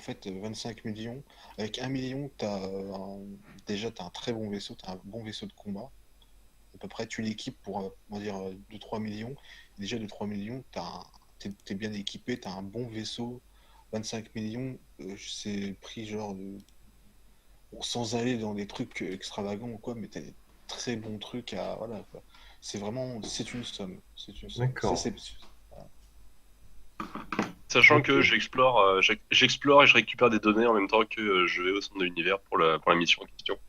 fait 25 millions. Avec 1 million, déjà t'as un très bon vaisseau, t'as un bon vaisseau de combat. À peu près, tu l'équipes pour, on va dire, 2-3 millions. Déjà, de 3 millions, t'es bien équipé, t'as un bon vaisseau. 25 millions, c'est pris genre bon, sans aller dans des trucs extravagants ou quoi, mais t'as des très bons trucs à. Voilà, quoi. C'est vraiment. C'est une somme. C'est une somme. Ça, D'accord. c'est. Sachant Ok. que j'explore et je récupère des données en même temps que je vais au centre de l'univers pour la mission en question.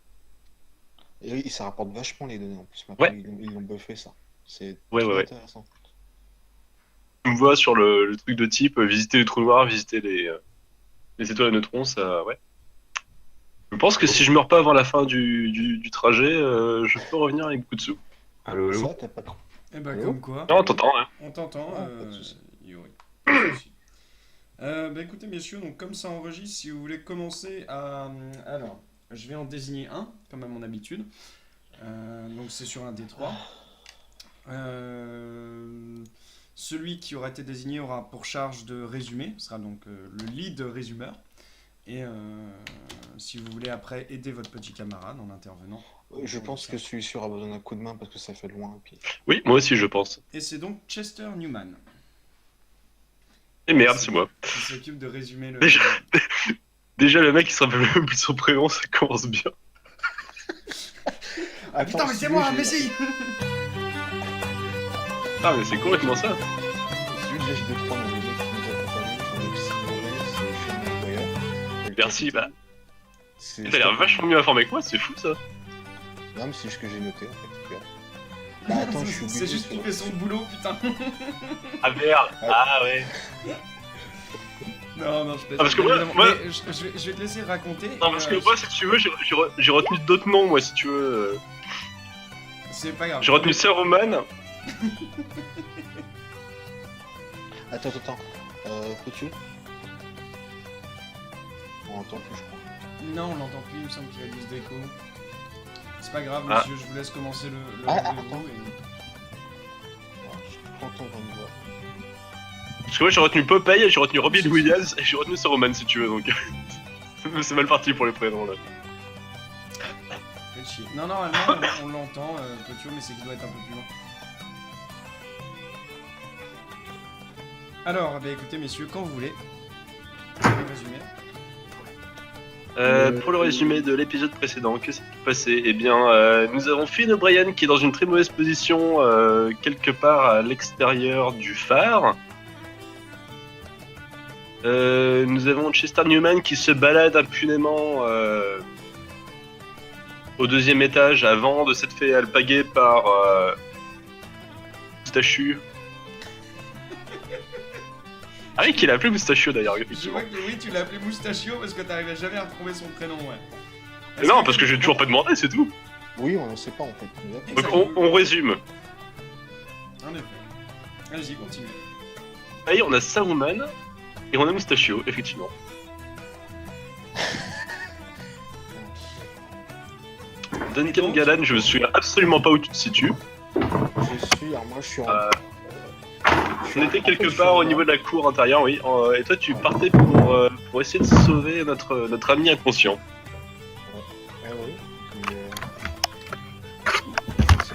Et oui, ça rapporte vachement les données en plus. Maintenant, Ouais, ils l'ont buffé ça. C'est trop ouais. intéressant. Tu me vois sur le truc de type visiter les trous noirs, visiter les étoiles à neutrons, ça, ouais. Je pense que si je meurs pas avant la fin du trajet, je peux revenir avec beaucoup de sous. Allô, allô? Ça, t'as pas trop. Eh bah comme Allô? quoi, Non, t'entends, hein. on t'entend, Ah, pas de soucis. Yuri. Pas de souci. Bah écoutez messieurs, donc comme ça enregistre, si vous voulez commencer à... Alors, je vais en désigner un, comme à mon habitude. Donc c'est sur un D3. Celui qui aura été désigné aura pour charge de résumer, ce sera donc le lead résumeur. Et si vous voulez après aider votre petit camarade en intervenant. Je autour de pense ça. que celui-ci aura besoin d'un coup de main parce que ça fait loin. Puis... Oui, moi aussi, je pense. Et c'est donc Chester Newman Et merde, c'est moi. qui s'occupe de résumer le... Déjà, déjà le mec, il se rappelle même plus son prénom, ça commence bien. Ah putain, mais c'est celui-là, moi, mais si. Ah, mais c'est complètement ça. Celui de l'H2-3, le mec qui nous accompagne sur le psy c'est Sean McGuire. Le Merci, bah. capitaine. C'est T'as l'air vachement mieux informé que moi, c'est fou ça. Non, mais c'est juste que j'ai noté en fait. Regarde. Bah attends, je suis obligé. C'est juste qu'il fait son boulot, putain. Ah merde. Ah ouais. Non, non, je plaisante. parce que bien moi- évidemment. moi- Mais je vais te laisser raconter. Non, parce que moi, si tu veux, j'ai retenu d'autres noms, moi, si tu veux. C'est pas grave. J'ai retenu Saruman. Attends. Peux-tu On entend plus, je crois. Non, on l'entend plus, il me semble qu'il y a du déco. C'est pas grave, Ah. monsieur, je vous laisse commencer le Attends. rendez-vous. Je prends ton voix. Parce que moi, j'ai retenu Popeye, j'ai retenu Robin Williams et j'ai retenu Saruman, si tu veux, donc. C'est mal parti pour les prénoms, là. Faites chier. Non, normalement, on l'entend, Potio, mais c'est qu'il doit être un peu plus loin. Alors, bah écoutez, messieurs, quand vous voulez. Vous pouvez résumer. Pour le résumé de l'épisode précédent, que s'est-il passé? Eh bien, nous avons Finn O'Brien qui est dans une très mauvaise position quelque part à l'extérieur du phare. Nous avons Chester Newman qui se balade impunément au deuxième étage avant de s'être fait alpaguer par Moustachu. Ah oui, qu'il a appelé Moustachu d'ailleurs, Je effectivement. vois que oui, tu l'as appelé Moustachio parce que t'arrivais jamais à retrouver son prénom, ouais. Mais non, parce que j'ai toujours pas demandé, c'est tout. Oui, on ne sait pas en fait. Donc on résume. En effet. Allez-y, continue. Ahí, on a Saruman et on a Mustachio, effectivement. Duncan Gallan, je me souviens absolument pas où tu te situes. Alors moi je suis en. On était quelque part au niveau de la cour intérieure, oui. Et toi, tu partais pour essayer de sauver notre ami inconscient. Ouais, oui.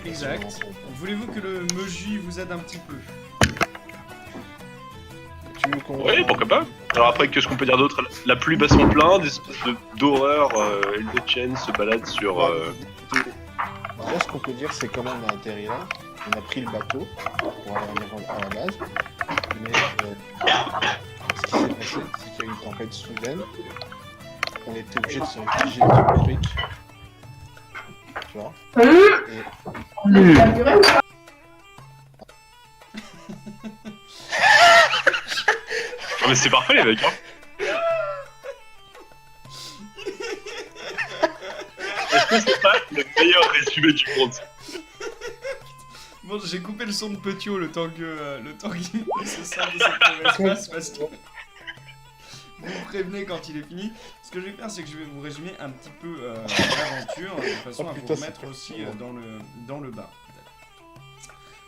Exact. Voulez-vous que le Meji vous aide un petit peu? Tu veux qu'on. Oui, pourquoi pas. Alors après, qu'est-ce qu'on peut dire d'autre? La pluie bat son plein, des espèces d'horreur. Eldechen se balade sur... Déjà, ce qu'on peut dire, c'est comment on a atterri là. On a pris le bateau pour aller à la base. Mais ce qui s'est passé, c'est qu'il y a eu une tempête soudaine. On était obligé de se réfugier dans une crique. Tu vois. Ah, mais c'est parfait, les mecs, hein. Est-ce que c'est pas le meilleur résumé du monde? Bon, j'ai coupé le son de Petio le temps qu'il se sorte de cette mauvaise passe parce que vous me prévenez quand il est fini. Ce que je vais faire, c'est que je vais vous résumer un petit peu l'aventure de façon à vous remettre aussi dans le bas.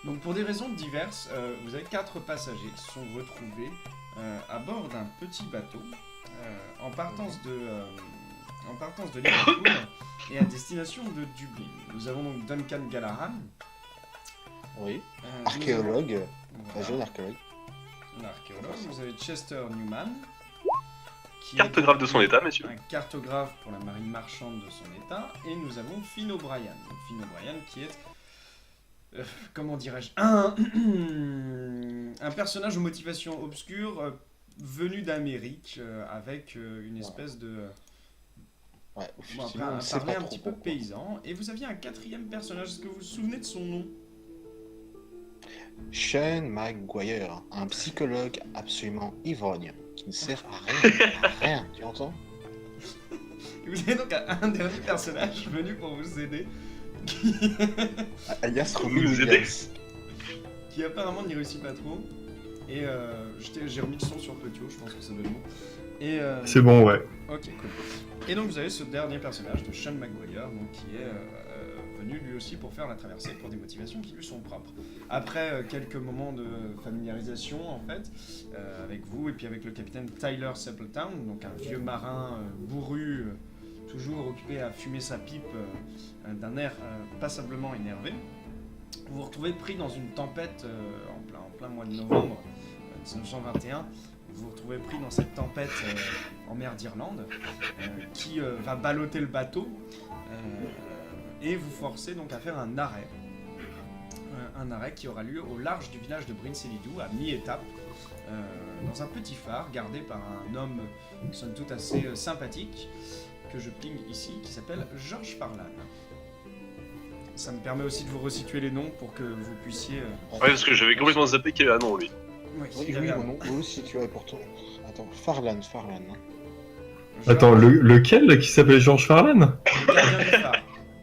Donc, pour des raisons diverses, vous avez 4 passagers qui se sont retrouvés à bord d'un petit bateau en en partance de Liverpool et à destination de Dublin. Nous avons donc Duncan Gallaghan. Oui. Nous Archéologue. avons- Un voilà, jeune archéologue. un archéologue. Vous avez Chester Newman. Qui est Cartographe de son état, messieurs. un cartographe pour la marine marchande de son état. Et nous avons Finn O'Brien. Donc, Finn O'Brien qui est, comment dirais-je, un personnage aux motivations obscures venu d'Amérique avec une espèce de... Ouais, Bon, effectivement, après, on un sait parler pas un trop petit peu pourquoi. paysan. Et vous aviez un quatrième personnage. Est-ce que vous vous souvenez de son nom? Sean Maguire, un psychologue absolument ivrogne, qui ne sert à rien. À rien, tu entends? Et vous avez donc un dernier personnage venu pour vous aider. Alias Robbie Nous aider. Williams. Qui apparemment n'y réussit pas trop. Et j'ai remis le son sur Petio, je pense que ça doit être bon. Et, C'est bon, ouais. ok, cool. Et donc vous avez ce dernier personnage de Sean Maguire, donc, qui est venu lui aussi pour faire la traversée pour des motivations qui lui sont propres. Après quelques moments de familiarisation en fait, avec vous et puis avec le capitaine Tyler Seppletown, donc un vieux marin bourru, toujours occupé à fumer sa pipe d'un air passablement énervé, vous vous retrouvez pris dans une tempête en plein mois de novembre 1921. Vous vous retrouvez pris dans cette tempête en mer d'Irlande qui va balloter le bateau et vous forcez donc à faire un arrêt. Un arrêt qui aura lieu au large du village de Brincelidou, à mi-étape, dans un petit phare gardé par un homme, somme toute assez sympathique, que je ping ici, qui s'appelle George Farlan. Ça me permet aussi de vous resituer les noms pour que vous puissiez... Ouais, parce que j'avais complètement zappé qu'il y avait un nom, lui. Oui, Oui, il avait un mon nom. nom. Moi aussi, tu vois, pourtant. Attends, Farlan. Hein. Attends, lequel qui s'appelle George Farlan? Le gardien du phare,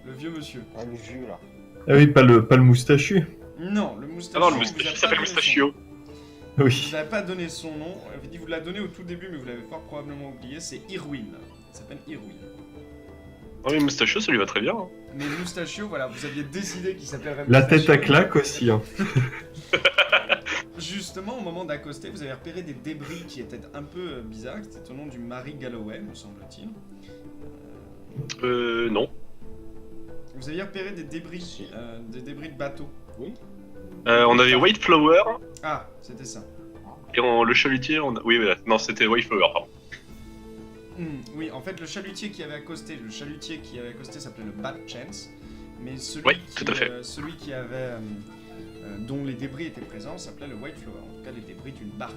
le vieux monsieur. Ah, le vieux, là. Ah oui, pas le moustachu. Non, le Ah moustachu. non, le vous moustachu a il pas s'appelle donné son Moustachio. nom. Vous Oui. n'avez pas donné son nom. Vous l'a donné au tout début, mais vous l'avez fort probablement oublié. C'est Irwin. Il s'appelle Irwin. Ah oui, Moustachio, ça lui va très bien. Hein. Mais Moustachio, voilà, vous aviez décidé qu'il s'appellerait La tête à Moustachio. claque aussi. Hein. Justement, au moment d'accoster, vous avez repéré des débris qui étaient un peu bizarres. C'était au nom du Mary Galloway, me semble-t-il. Non. Vous aviez repéré des débris de bateau. Oui. On avait White Flower, Ah, c'était ça. et le chalutier, on a... Oui, voilà. Non, c'était White Flower, pardon. Oui, en fait, le chalutier qui avait accosté s'appelait le Bad Chance, mais celui Oui, tout à fait. celui qui avait dont les débris étaient présents s'appelait le White Flower, en tout cas les débris d'une barque,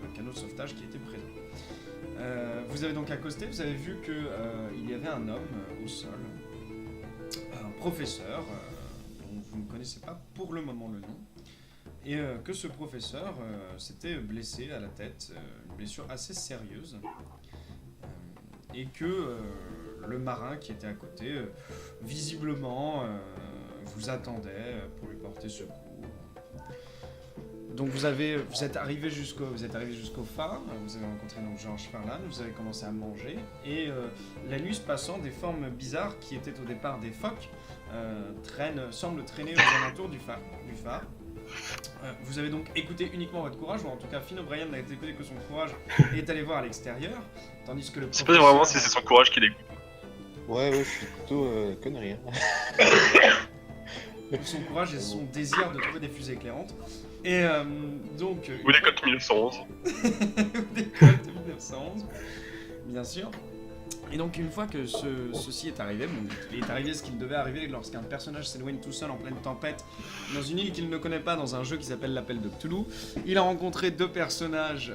un canot de sauvetage qui était présent. Vous avez donc accosté, vous avez vu que il y avait un homme au sol, un professeur dont vous ne connaissez pas pour le moment le nom, et que ce professeur s'était blessé à la tête, une blessure assez sérieuse. Et que le marin qui était à côté, visiblement, vous attendait pour lui porter secours. Donc vous êtes arrivé jusqu'au phare, vous avez rencontré donc George Farlan, vous avez commencé à manger, et la nuit se passant, des formes bizarres qui étaient au départ des phoques semblent traîner aux alentours du phare. Vous avez donc écouté uniquement votre courage, ou en tout cas Finn O'Brien n'a écouté que son courage et est allé voir à l'extérieur, tandis que le Je sais pas vraiment si c'est son courage qui l'écoute. Ouais, je suis plutôt connerie. Hein. son courage et son désir de trouver des fusées éclairantes. Et donc... Ou des codes 1911. des codes de 1911, bien sûr. Et donc une fois que ceci est arrivé, bon, il est arrivé ce qu'il devait arriver lorsqu'un personnage s'éloigne tout seul en pleine tempête dans une île qu'il ne connaît pas dans un jeu qui s'appelle l'Appel de Cthulhu. Il a rencontré deux personnages,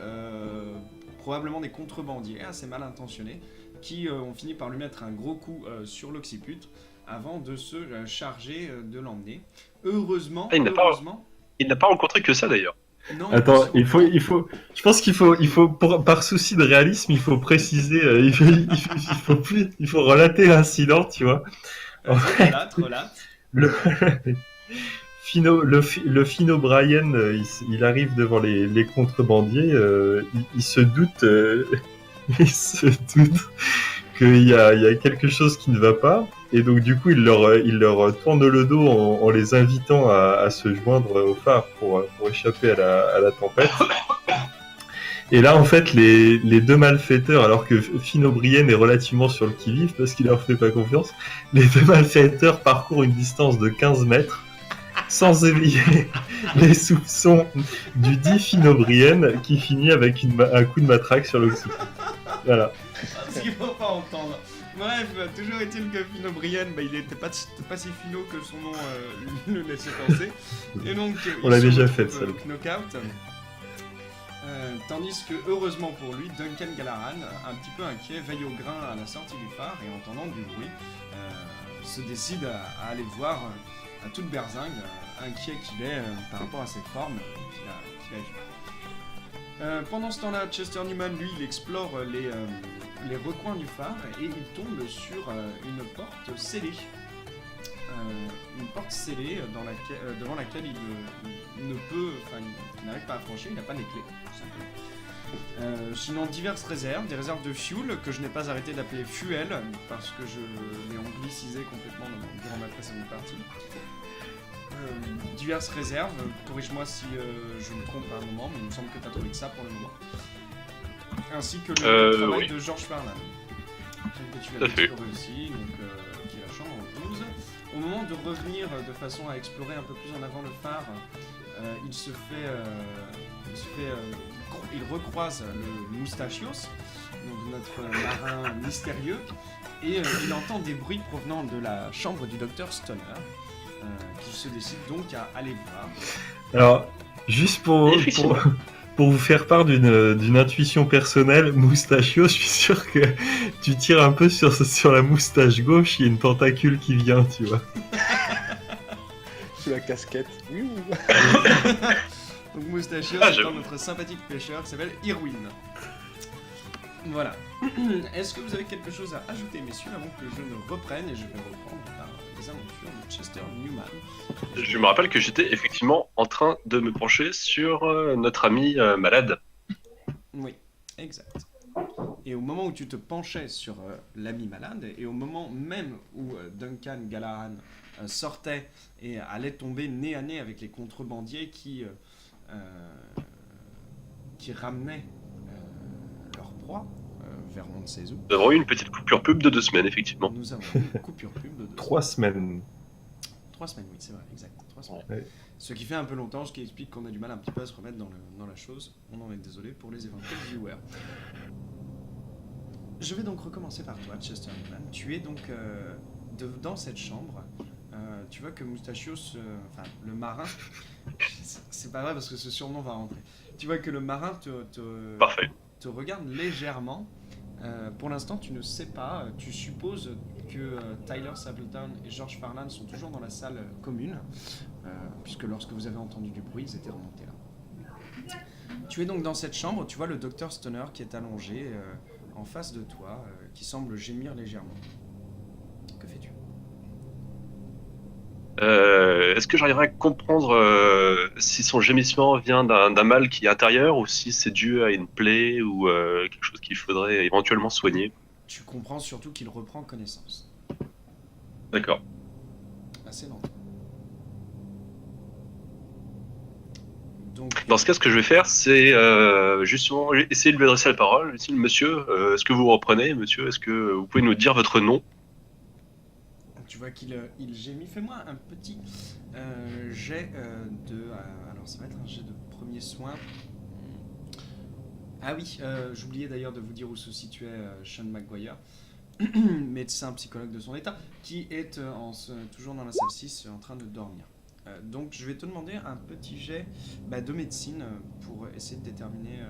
probablement des contrebandiers assez mal intentionnés, qui ont fini par lui mettre un gros coup sur l'occiput avant de se charger de l'emmener. Heureusement, Il n'a pas rencontré que ça d'ailleurs. Non, Attends, je pense qu'il faut par souci de réalisme, il faut préciser, il faut relater l'incident, tu vois. Relate. Le Finn O'Brien, il arrive devant les contrebandiers, il se doute qu'il y a quelque chose qui ne va pas, et donc du coup il leur tourne le dos en les invitant à se joindre au phare pour échapper à la tempête. Et là, en fait, les deux malfaiteurs, alors que Finn O'Brien est relativement sur le qui-vive parce qu'il leur fait pas confiance, les deux malfaiteurs parcourent une distance de 15 mètres sans éveiller les soupçons du dit Finn O'Brien qui finit avec un coup de matraque sur le cou. Voilà. Ce qu'il faut pas entendre. Bref, toujours est-il que Finn O'Brien, il était pas si finot que son nom le laissait penser. Et donc, On l'a déjà fait, ça. Knockout. Tandis que, heureusement pour lui, Duncan Gallagher, un petit peu inquiet, veille au grain à la sortie du phare et entendant du bruit, se décide à aller voir à toute berzingue, inquiet qu'il est par rapport à cette forme qu'il a vue. Pendant ce temps-là, Chester Newman, lui, il explore les recoins du phare et il tombe sur une porte scellée. Une porte scellée devant laquelle il n'arrive pas à franchir, il n'a pas les clés, tout simplement. Sinon, diverses réserves, des réserves de fuel que je n'ai pas arrêté d'appeler fuel parce que je l'ai anglicisé complètement durant ma précédente partie. Diverses réserves, corrige-moi si je me trompe à un moment, mais il me semble que tu as trouvé que ça pour le moment. Ainsi que le travail de George Farland. Que tu as exploré aussi, donc, qui est la chambre 12. Au moment de revenir de façon à explorer un peu plus en avant le phare, il recroise le Moustachios, donc notre marin mystérieux, et il entend des bruits provenant de la chambre du docteur Stoner, qui se décide donc à aller voir. Alors, juste pour vous faire part d'une intuition personnelle, Moustachio, je suis sûr que tu tires un peu sur la moustache gauche, il y a une tentacule qui vient, tu vois. Sous la casquette. Donc Moustachio, c'est notre sympathique pêcheur qui s'appelle Irwin. Voilà. Est-ce que vous avez quelque chose à ajouter, messieurs, avant que je ne reprenne et je vais reprendre par les aventures de Chester Newman? Je me rappelle que j'étais effectivement en train de me pencher sur notre ami malade. Oui, exact. Et au moment où tu te penchais sur l'ami malade, et au moment même où Duncan Gallagher sortait et allait tomber nez à nez avec les contrebandiers qui ramenaient leur proie vers on ne sait où. Nous avons eu une petite coupure pub de 2 semaines, effectivement. Nous avons eu une coupure pub de 2 3 semaines. 3 semaines, oui, c'est vrai, exact. 3 semaines. Ouais. Ce qui fait un peu longtemps, ce qui explique qu'on a du mal un petit peu à se remettre dans la chose. On en est désolé pour les éventuels viewers. Je vais donc recommencer par toi, Chester Newman. Tu es donc dans cette chambre. Tu vois que Moustachios, le marin, c'est pas vrai parce que ce surnom va rentrer. Tu vois que le marin te regarde légèrement. Pour l'instant, tu ne sais pas. Tu supposes que Tyler Sappleton et George Farland sont toujours dans la salle commune, puisque lorsque vous avez entendu du bruit, ils étaient remontés là. Tu es donc dans cette chambre. Tu vois le docteur Stoner qui est allongé en face de toi, qui semble gémir légèrement. Que fais-tu ? Est-ce que j'arriverai à comprendre si son gémissement vient d'un mal qui est intérieur ou si c'est dû à une plaie ou quelque chose qu'il faudrait éventuellement soigner? Tu comprends surtout qu'il reprend connaissance. D'accord. Assez lent. Donc, dans ce cas, ce que je vais faire, c'est justement essayer de lui adresser la parole. Dit-il, monsieur, est-ce que vous reprenez, monsieur? Est-ce que vous pouvez nous dire votre nom? Tu vois qu'il gémit. Fais-moi un petit jet de... alors, ça va être un jet de premier soin. Ah oui, j'oubliais d'ailleurs de vous dire où se situait Sean McGuire, médecin psychologue de son état, qui est toujours dans la salle 6 en train de dormir. Donc je vais te demander un petit jet de médecine pour essayer de déterminer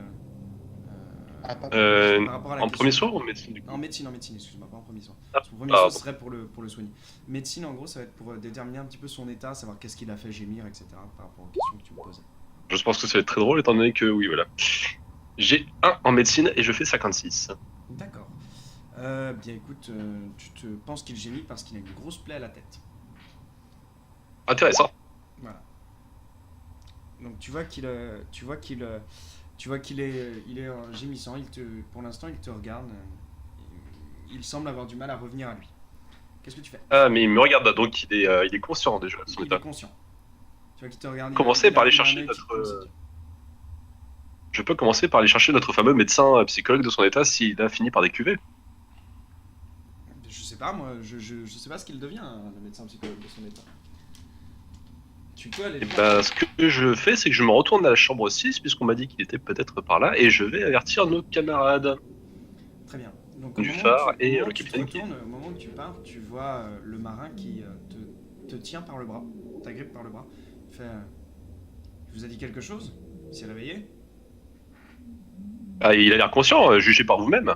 par rapport à la en premier soin ou en médecine du coup? En médecine, excuse-moi, pas en premier soin. Ah, Son premier soin ce serait pour le soigner. Médecine en gros ça va être pour déterminer un petit peu son état, savoir qu'est-ce qu'il a fait gémir, etc. par rapport aux questions que tu me posais. Je pense que ça va être très drôle étant donné que oui voilà. J'ai 1 en médecine et je fais 56. D'accord. Bien écoute, tu te penses qu'il gémit parce qu'il a une grosse plaie à la tête. Intéressant. Voilà. Donc tu vois qu'il est gémissant. Pour l'instant, il te regarde. Il semble avoir du mal à revenir à lui. Qu'est-ce que tu fais? Ah mais il me regarde là, donc il est conscient déjà. Il est conscient. Tu vois qu'il te regarde. Commencez par aller chercher notre. je peux commencer par aller chercher notre fameux médecin psychologue de son état s'il a fini par décuver. Je sais pas, moi, je sais pas ce qu'il devient, le médecin psychologue de son état. Tu peux aller Et le bah, voir. ce que je fais, c'est que je me retourne à la chambre 6, puisqu'on m'a dit qu'il était peut-être par là, et je vais avertir nos camarades Très bien. Donc du phare et le tu te capitaine qui... retournes, au moment où tu pars, tu vois le marin qui te tient par le bras, t'agrippe par le bras. Il fait il vous a dit quelque chose? Il s'est réveillé? Ah, il a l'air conscient, jugé par vous-même.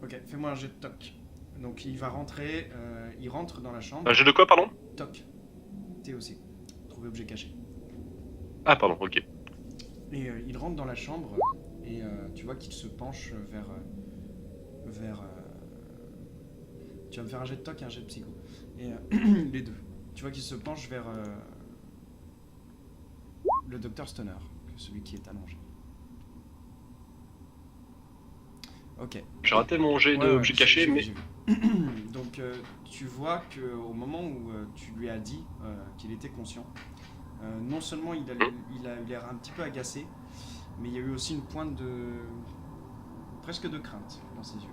Ok, fais-moi un jet de toc. Donc il va rentrer, il rentre dans la chambre. Un jeu de quoi, pardon? Toc. TOC. Trouver objet caché. Ah, pardon, ok. Et il rentre dans la chambre et tu vois qu'il se penche vers. Tu vas me faire un jet de toc et un jet de psycho. Et les deux. Tu vois qu'il se penche vers le docteur Stoner, celui qui est allongé. Ok. J'ai raté mon jet Ouais, d'objet caché, mais... j'ai vu. Donc tu vois qu'au moment où tu lui as dit qu'il était conscient, non seulement il a eu l'air un petit peu agacé, mais il y a eu aussi une pointe de... presque de crainte dans ses yeux.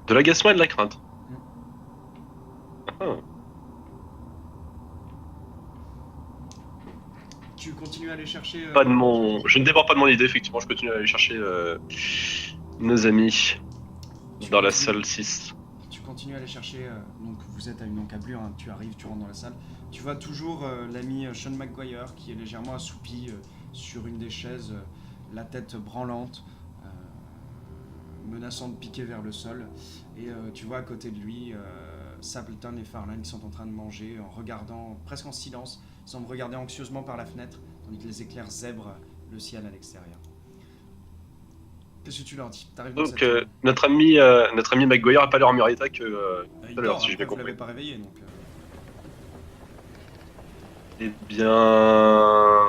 De l'agacement et de la crainte. Ah. Tu continues à aller chercher... Pas de mon... Je ne déborde pas de mon idée, effectivement, je continue à aller chercher nos amis dans la salle 6. Tu continues à aller chercher, donc vous êtes à une encablure, hein, tu arrives, tu rentres dans la salle. Tu vois toujours l'ami Sean McGuire qui est légèrement assoupi sur une des chaises, la tête branlante, menaçant de piquer vers le sol. Et tu vois à côté de lui Sapleton et Farland qui sont en train de manger en regardant, presque en silence, semblent regarder anxieusement par la fenêtre, tandis que les éclairs zèbrent le ciel à l'extérieur. Qu'est-ce que tu leur dis? T'arrives dans Donc, cette... notre ami McGuire a pas l'air en meilleur état que il tout à l'heure, dort, si j'ai après bien vous compris. l'avez pas réveillé, donc... Eh bien...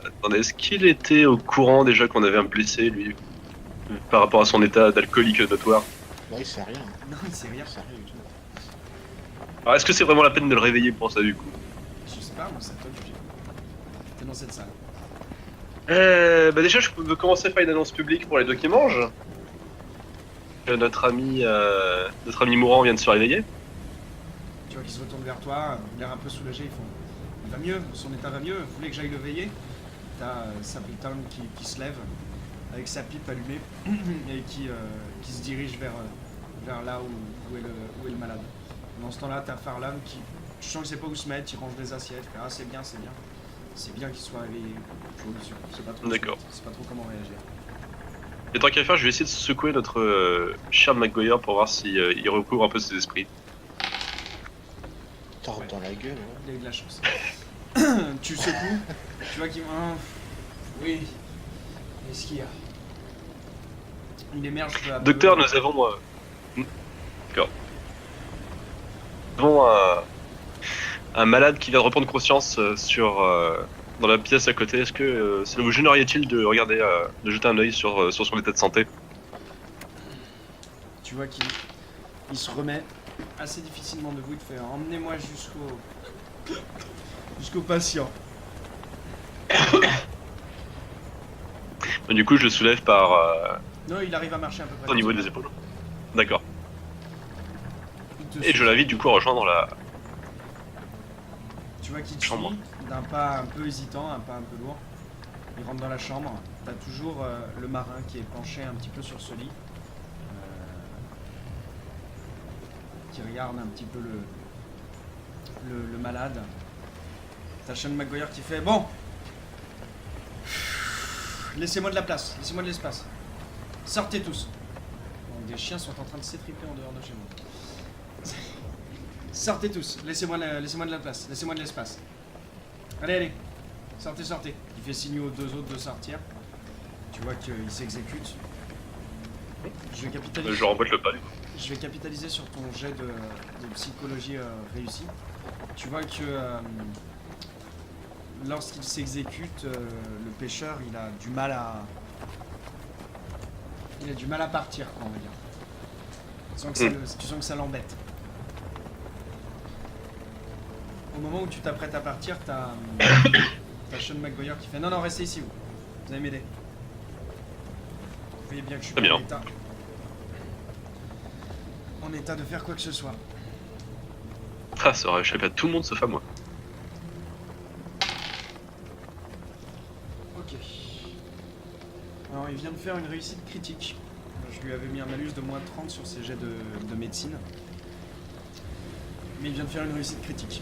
Attendez, est-ce qu'il était au courant déjà qu'on avait un blessé, lui, par rapport à son état d'alcoolique notoire? Là, il sait rien. Non, il sait rien. Il sait rien du tout. Alors, est-ce que c'est vraiment la peine de le réveiller pour ça, du coup? Je sais pas, moi c'est à toi de juger. T'es dans cette salle. Bah déjà, je peux commencer par une annonce publique pour les deux qui mangent. Notre ami mourant vient de se réveiller. Tu vois qu'ils se retournent vers toi, l'air un peu soulagé, ils font... Il va mieux, son état va mieux, vous voulez que j'aille le veiller? T'as Sapleton qui se lève, avec sa pipe allumée, et qui se dirige vers là où est le malade. Dans ce temps-là, t'as Farland qui... Tu sens qu'il sait pas où se mettre, il range des assiettes, il fait, ah c'est bien, c'est bien. C'est bien qu'il soit réveillé. Je sais pas trop. D'accord. Je sais pas trop comment réagir. Et tant qu'à faire, je vais essayer de secouer notre cher McGuire pour voir si il recouvre un peu ses esprits. Tarte dans la gueule, ouais. Il a eu de la chance. Tu secoues, tu vois qu'il... oui. Qu'est-ce qu'il y a? Il émerge peu à peu. Docteur, nous avons... D'accord. Nous avons un malade qui vient de reprendre conscience dans la pièce à côté. Est-ce que ça vous gênerait-il de regarder, de jeter un œil sur son état de santé? Tu vois qu'il se remet assez difficilement debout. Il te fait emmenez-moi jusqu'au patient. Du coup, je le soulève par Non, il arrive à marcher à peu près. au niveau des épaules. D'accord. Il te Et suit. je l'invite du coup à rejoindre la... Tu vois qu'il te chambre. suit d'un pas un peu hésitant, un pas un peu lourd. Il rentre dans la chambre. T'as toujours le marin qui est penché un petit peu sur ce lit. Qui regarde un petit peu le malade. T'as Sean McGuire qui fait bon, laissez-moi de la place, laissez-moi de l'espace. Sortez tous. Donc, des chiens sont en train de s'étriper en dehors de chez moi. Sortez tous, laissez-moi de la place, laissez-moi de l'espace. Allez, allez, sortez. Il fait signe aux deux autres de sortir. Tu vois qu'il s'exécute. Je vais capitaliser. Je remboîte le pas du coup. Je vais capitaliser sur ton jet de psychologie réussi. Tu vois que lorsqu'il s'exécute, le pêcheur, il a du mal à partir, quoi, on va dire. Tu sens que ça l'embête. Au moment où tu t'apprêtes à partir, t'as Sean McGuire qui fait non, non, restez ici, vous allez m'aider. Vous voyez bien que je suis Très pas bien. en état de faire quoi que ce soit. Ah, ça aurait échappé à tout le monde sauf à moi. Ok. Alors il vient de faire une réussite critique. Je lui avais mis un malus de moins 30 sur ses jets de médecine. Mais il vient de faire une réussite critique.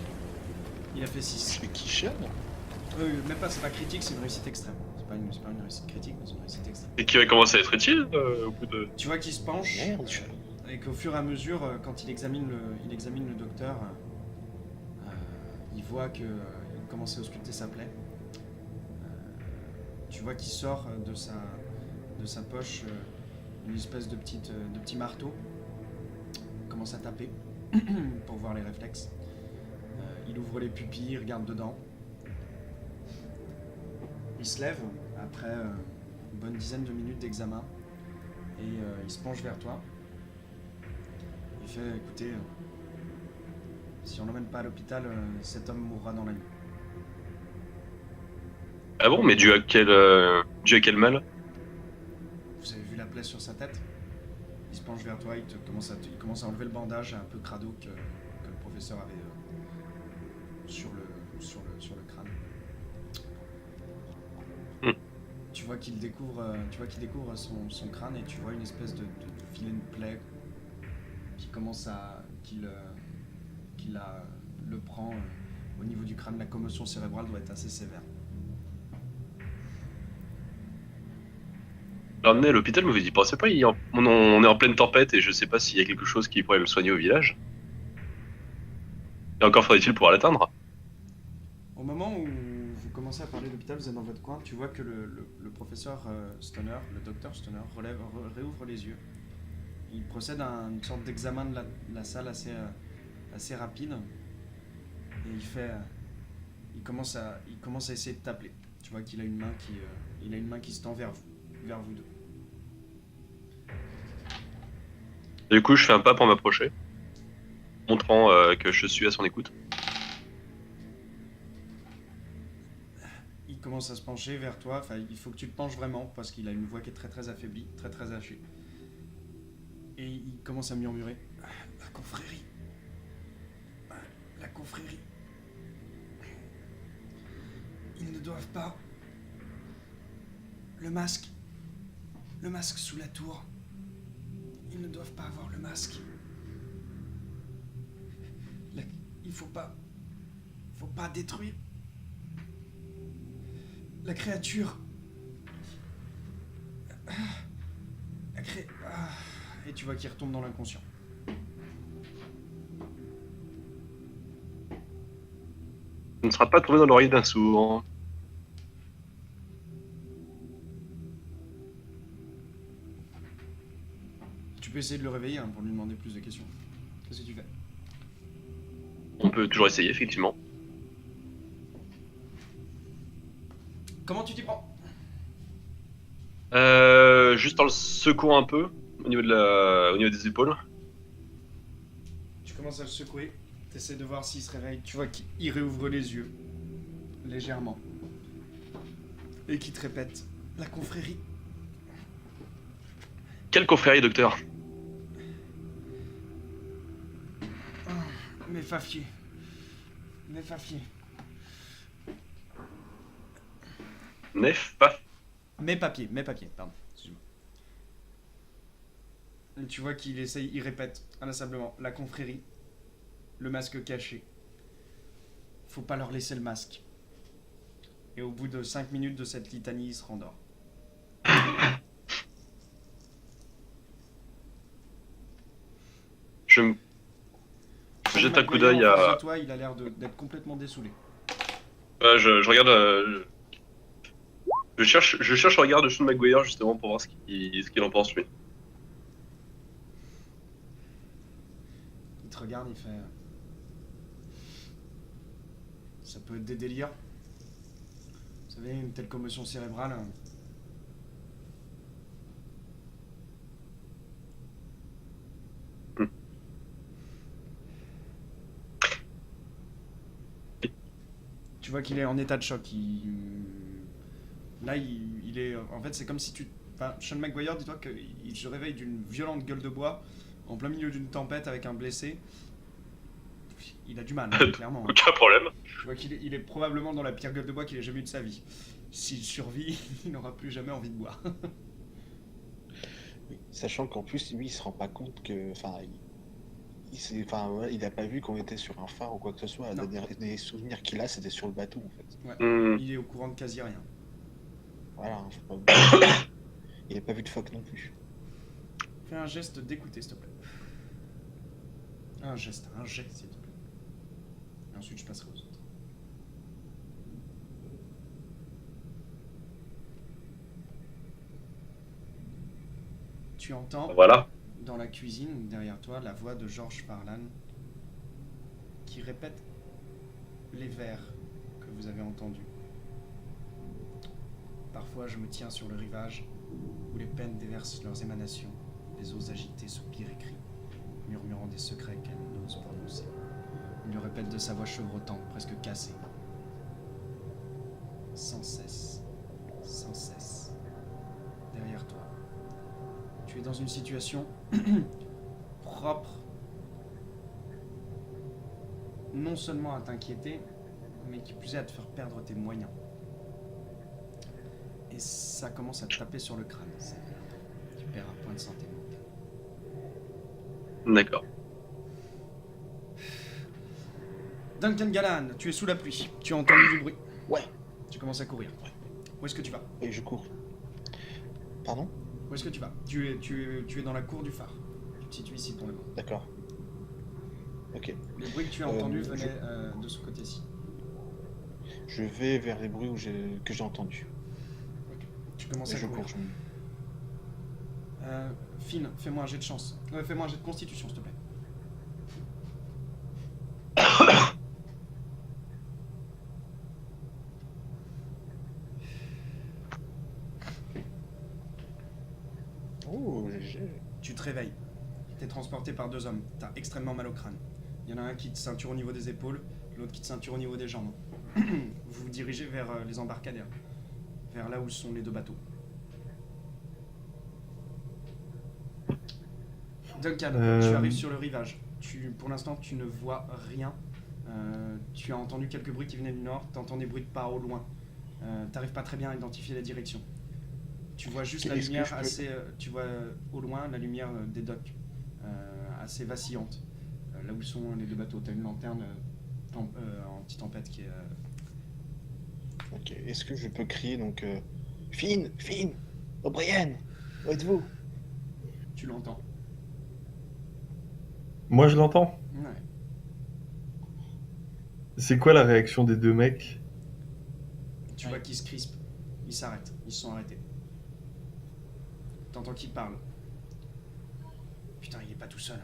Il a fait 6. Je fais qui Sean? Même pas, c'est pas critique, c'est une réussite extrême. C'est pas une réussite critique, mais c'est une réussite extrême. Et qui va commencer à être utile au bout de. Tu vois qu'il se penche, Merde. et qu'au fur et à mesure, quand il examine le docteur, il voit qu'il commence à ausculter sa plaie. Tu vois qu'il sort de sa poche une espèce de petit marteau. Il commence à taper pour voir les réflexes. Il ouvre les pupilles, il regarde dedans. Il se lève après une bonne dizaine de minutes d'examen et il se penche vers toi. Il fait écoutez, si on l'emmène pas à l'hôpital, cet homme mourra dans la nuit. Ah bon, mais dû à quel mal? Vous avez vu la plaie sur sa tête? Il se penche vers toi, il commence à enlever le bandage un peu crado que le professeur avait sur le crâne. Tu vois qu'il découvre son crâne et tu vois une espèce de filet de plaie qu'il le prend au niveau du crâne. La commotion cérébrale doit être assez sévère. L'emmener à l'hôpital, vous y pensez pas, on est en pleine tempête et je sais pas s'il y a quelque chose qui pourrait le soigner au village. Et encore faudrait-il pouvoir l'atteindre. Au moment où vous commencez à parler de l'hôpital, vous êtes dans votre coin, tu vois que le professeur Stoner, le docteur Stoner, réouvre les yeux. Il procède à une sorte d'examen de la salle assez rapide. Et il commence à essayer de t'appeler. Tu vois qu'il a une main qui se tend vers vous deux. Du coup, je fais un pas pour m'approcher, montrant que je suis à son écoute. Il commence à se pencher vers toi. Enfin, il faut que tu te penches vraiment parce qu'il a une voix qui est très très affaiblie, très très hachée. Et il commence à murmurer. La confrérie. La confrérie. Ils ne doivent pas. Le masque sous la tour. Ils ne doivent pas avoir le masque. Il faut pas détruire. La créature. Et tu vois qu'il retombe dans l'inconscient. On ne sera pas tombé dans l'oreille d'un sourd. Tu peux essayer de le réveiller pour lui demander plus de questions. Qu'est-ce que tu fais? On peut toujours essayer, effectivement. Comment tu t'y prends? Juste en le secouant un peu, au niveau des épaules. Tu commences à le secouer. Tu essaies de voir s'il se réveille. Tu vois qu'il réouvre les yeux. Légèrement. Et qu'il te répète. La confrérie. Quelle confrérie, docteur? Mes fafiers. Mes papiers. Mes papiers, pardon. Excuse-moi. Et tu vois il répète inlassablement la confrérie, le masque caché. Faut pas leur laisser le masque. Et au bout de 5 minutes de cette litanie, il se rendort. Je jette un coup d'œil en face à. de toi, il a l'air d'être complètement dessoulé. Je regarde. Je cherche le regard de Sean McGuire justement pour voir ce qu'il en pense lui. Il te regarde, il fait. Ça peut être des délires. Vous savez, une telle commotion cérébrale. Tu vois qu'il est en état de choc. Là, il est. En fait, c'est comme si tu. Enfin, Sean McGuire, dis-toi qu'il se réveille d'une violente gueule de bois, en plein milieu d'une tempête avec un blessé. Il a du mal, hein, clairement. Aucun problème. Tu vois qu'il est probablement dans la pire gueule de bois qu'il ait jamais eu de sa vie. S'il survit, il n'aura plus jamais envie de boire. Oui. Sachant qu'en plus, lui, il se rend pas compte que. Enfin, il a pas vu qu'on était sur un phare ou quoi que ce soit. Non. Les souvenirs qu'il a, c'était sur le bateau, en fait. Ouais. Hmm. Il est au courant de quasi rien. Voilà, hein, faut pas oublier. Il a pas vu de phoque non plus. Fais un geste d'écouter, s'il te plaît. Un geste, s'il te plaît. Et ensuite, je passerai aux autres. Tu entends Voilà. dans la cuisine, derrière toi, la voix de Georges Farlan qui répète les vers que vous avez entendus. Parfois, je me tiens sur le rivage où les peines déversent leurs émanations, les eaux agitées soupirent et crient, murmurant des secrets qu'elles n'osent prononcer. Il le répète de sa voix chevrotante, presque cassée. Sans cesse, derrière toi. Tu es dans une situation propre, non seulement à t'inquiéter, mais qui plus est à te faire perdre tes moyens. Et ça commence à te taper sur le crâne. Tu perds un point de santé. D'accord. Duncan Gallan, tu es sous la pluie. Tu as entendu du bruit. Ouais. Tu commences à courir. Où est-ce que tu vas? Et je cours. Pardon? Où est-ce que tu vas? Tu es dans la cour du phare. Tu te situes ici pour le moment. D'accord. Ok. Le bruit que tu as entendu venait de ce côté-ci. Je vais vers les bruits que j'ai entendus. Tu commences Et à je courir. cours. Finn, fais-moi un jet de chance. Fais-moi un jet de constitution, s'il te plaît. Oh, GG. Tu te réveilles. T'es transporté par deux hommes. T'as extrêmement mal au crâne. Il y en a un qui te ceinture au niveau des épaules, l'autre qui te ceinture au niveau des jambes. Vous vous dirigez vers les embarcadères, vers là où sont les deux bateaux. Duncan, tu arrives sur le rivage. Pour l'instant, tu ne vois rien. Tu as entendu quelques bruits qui venaient du nord. Tu entends des bruits de pas au loin. T'arrives pas très bien à identifier la direction. Tu vois juste la Est-ce que lumière je peux- assez... tu vois au loin la lumière des docks, assez vacillante. Là où sont les deux bateaux. Tu as une lanterne anti-tempête qui est... Ok. Est-ce que je peux crier donc Finn, O'Brien, où êtes-vous? Tu l'entends. Moi, je l'entends. Ouais. C'est quoi la réaction des deux mecs? Tu vois qu'ils se crispent. Ils s'arrêtent. Ils se sont arrêtés. T'entends qu'ils parlent. Putain, il est pas tout seul.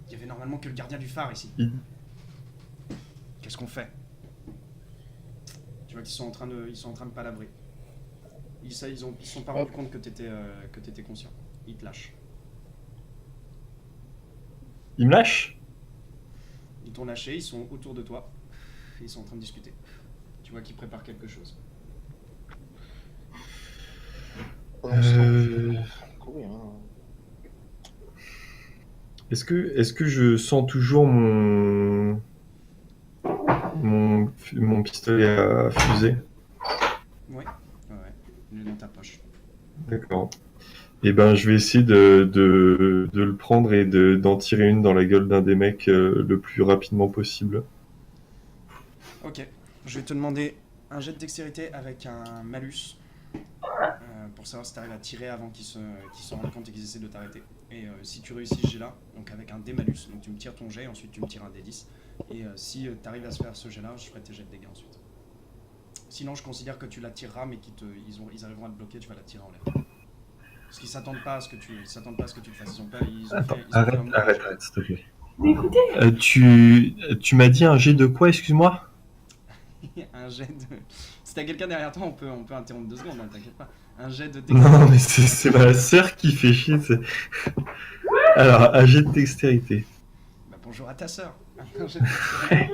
Il y avait normalement que le gardien du phare ici. Qu'est-ce qu'on fait? Tu vois qu'ils sont en train de palabrer. Ils se sont pas rendus compte que t'étais conscient. Ils te lâchent. Il me lâche? Ils t'ont lâché, ils sont autour de toi. Et ils sont en train de discuter. Tu vois qu'ils préparent quelque chose. Pendant ce temps, je vais courir, hein. Est-ce que je sens toujours mon pistolet à fusée? Ouais. Il est dans ta poche. D'accord. Et ben, je vais essayer de le prendre et d'en tirer une dans la gueule d'un des mecs le plus rapidement possible. Ok. Je vais te demander un jet de dextérité avec un malus. Pour savoir si tu arrives à tirer avant qu'ils se rendent compte et qu'ils essaient de t'arrêter. Et si tu réussis ce jet là, donc avec un dé malus, donc tu me tires ton jet, ensuite tu me tires un dé 10. Et si tu arrives à se faire ce jet là, je ferai tes jets de dégâts ensuite. Sinon, je considère que tu la tireras, mais ils arriveront à te bloquer, tu vas la tirer en l'air. Parce qu'ils s'attendent pas à ce que tu le fasses. Arrête, s'il te plaît. Tu m'as dit un jet de quoi, excuse-moi? Un jet de. Si t'as quelqu'un derrière toi, on peut interrompre 2 secondes, hein, t'inquiète pas. Un jet de Non, mais c'est ma sœur qui fait chier. Alors, un jet de dextérité. Bah, bonjour à ta sœur. Un jet de dextérité.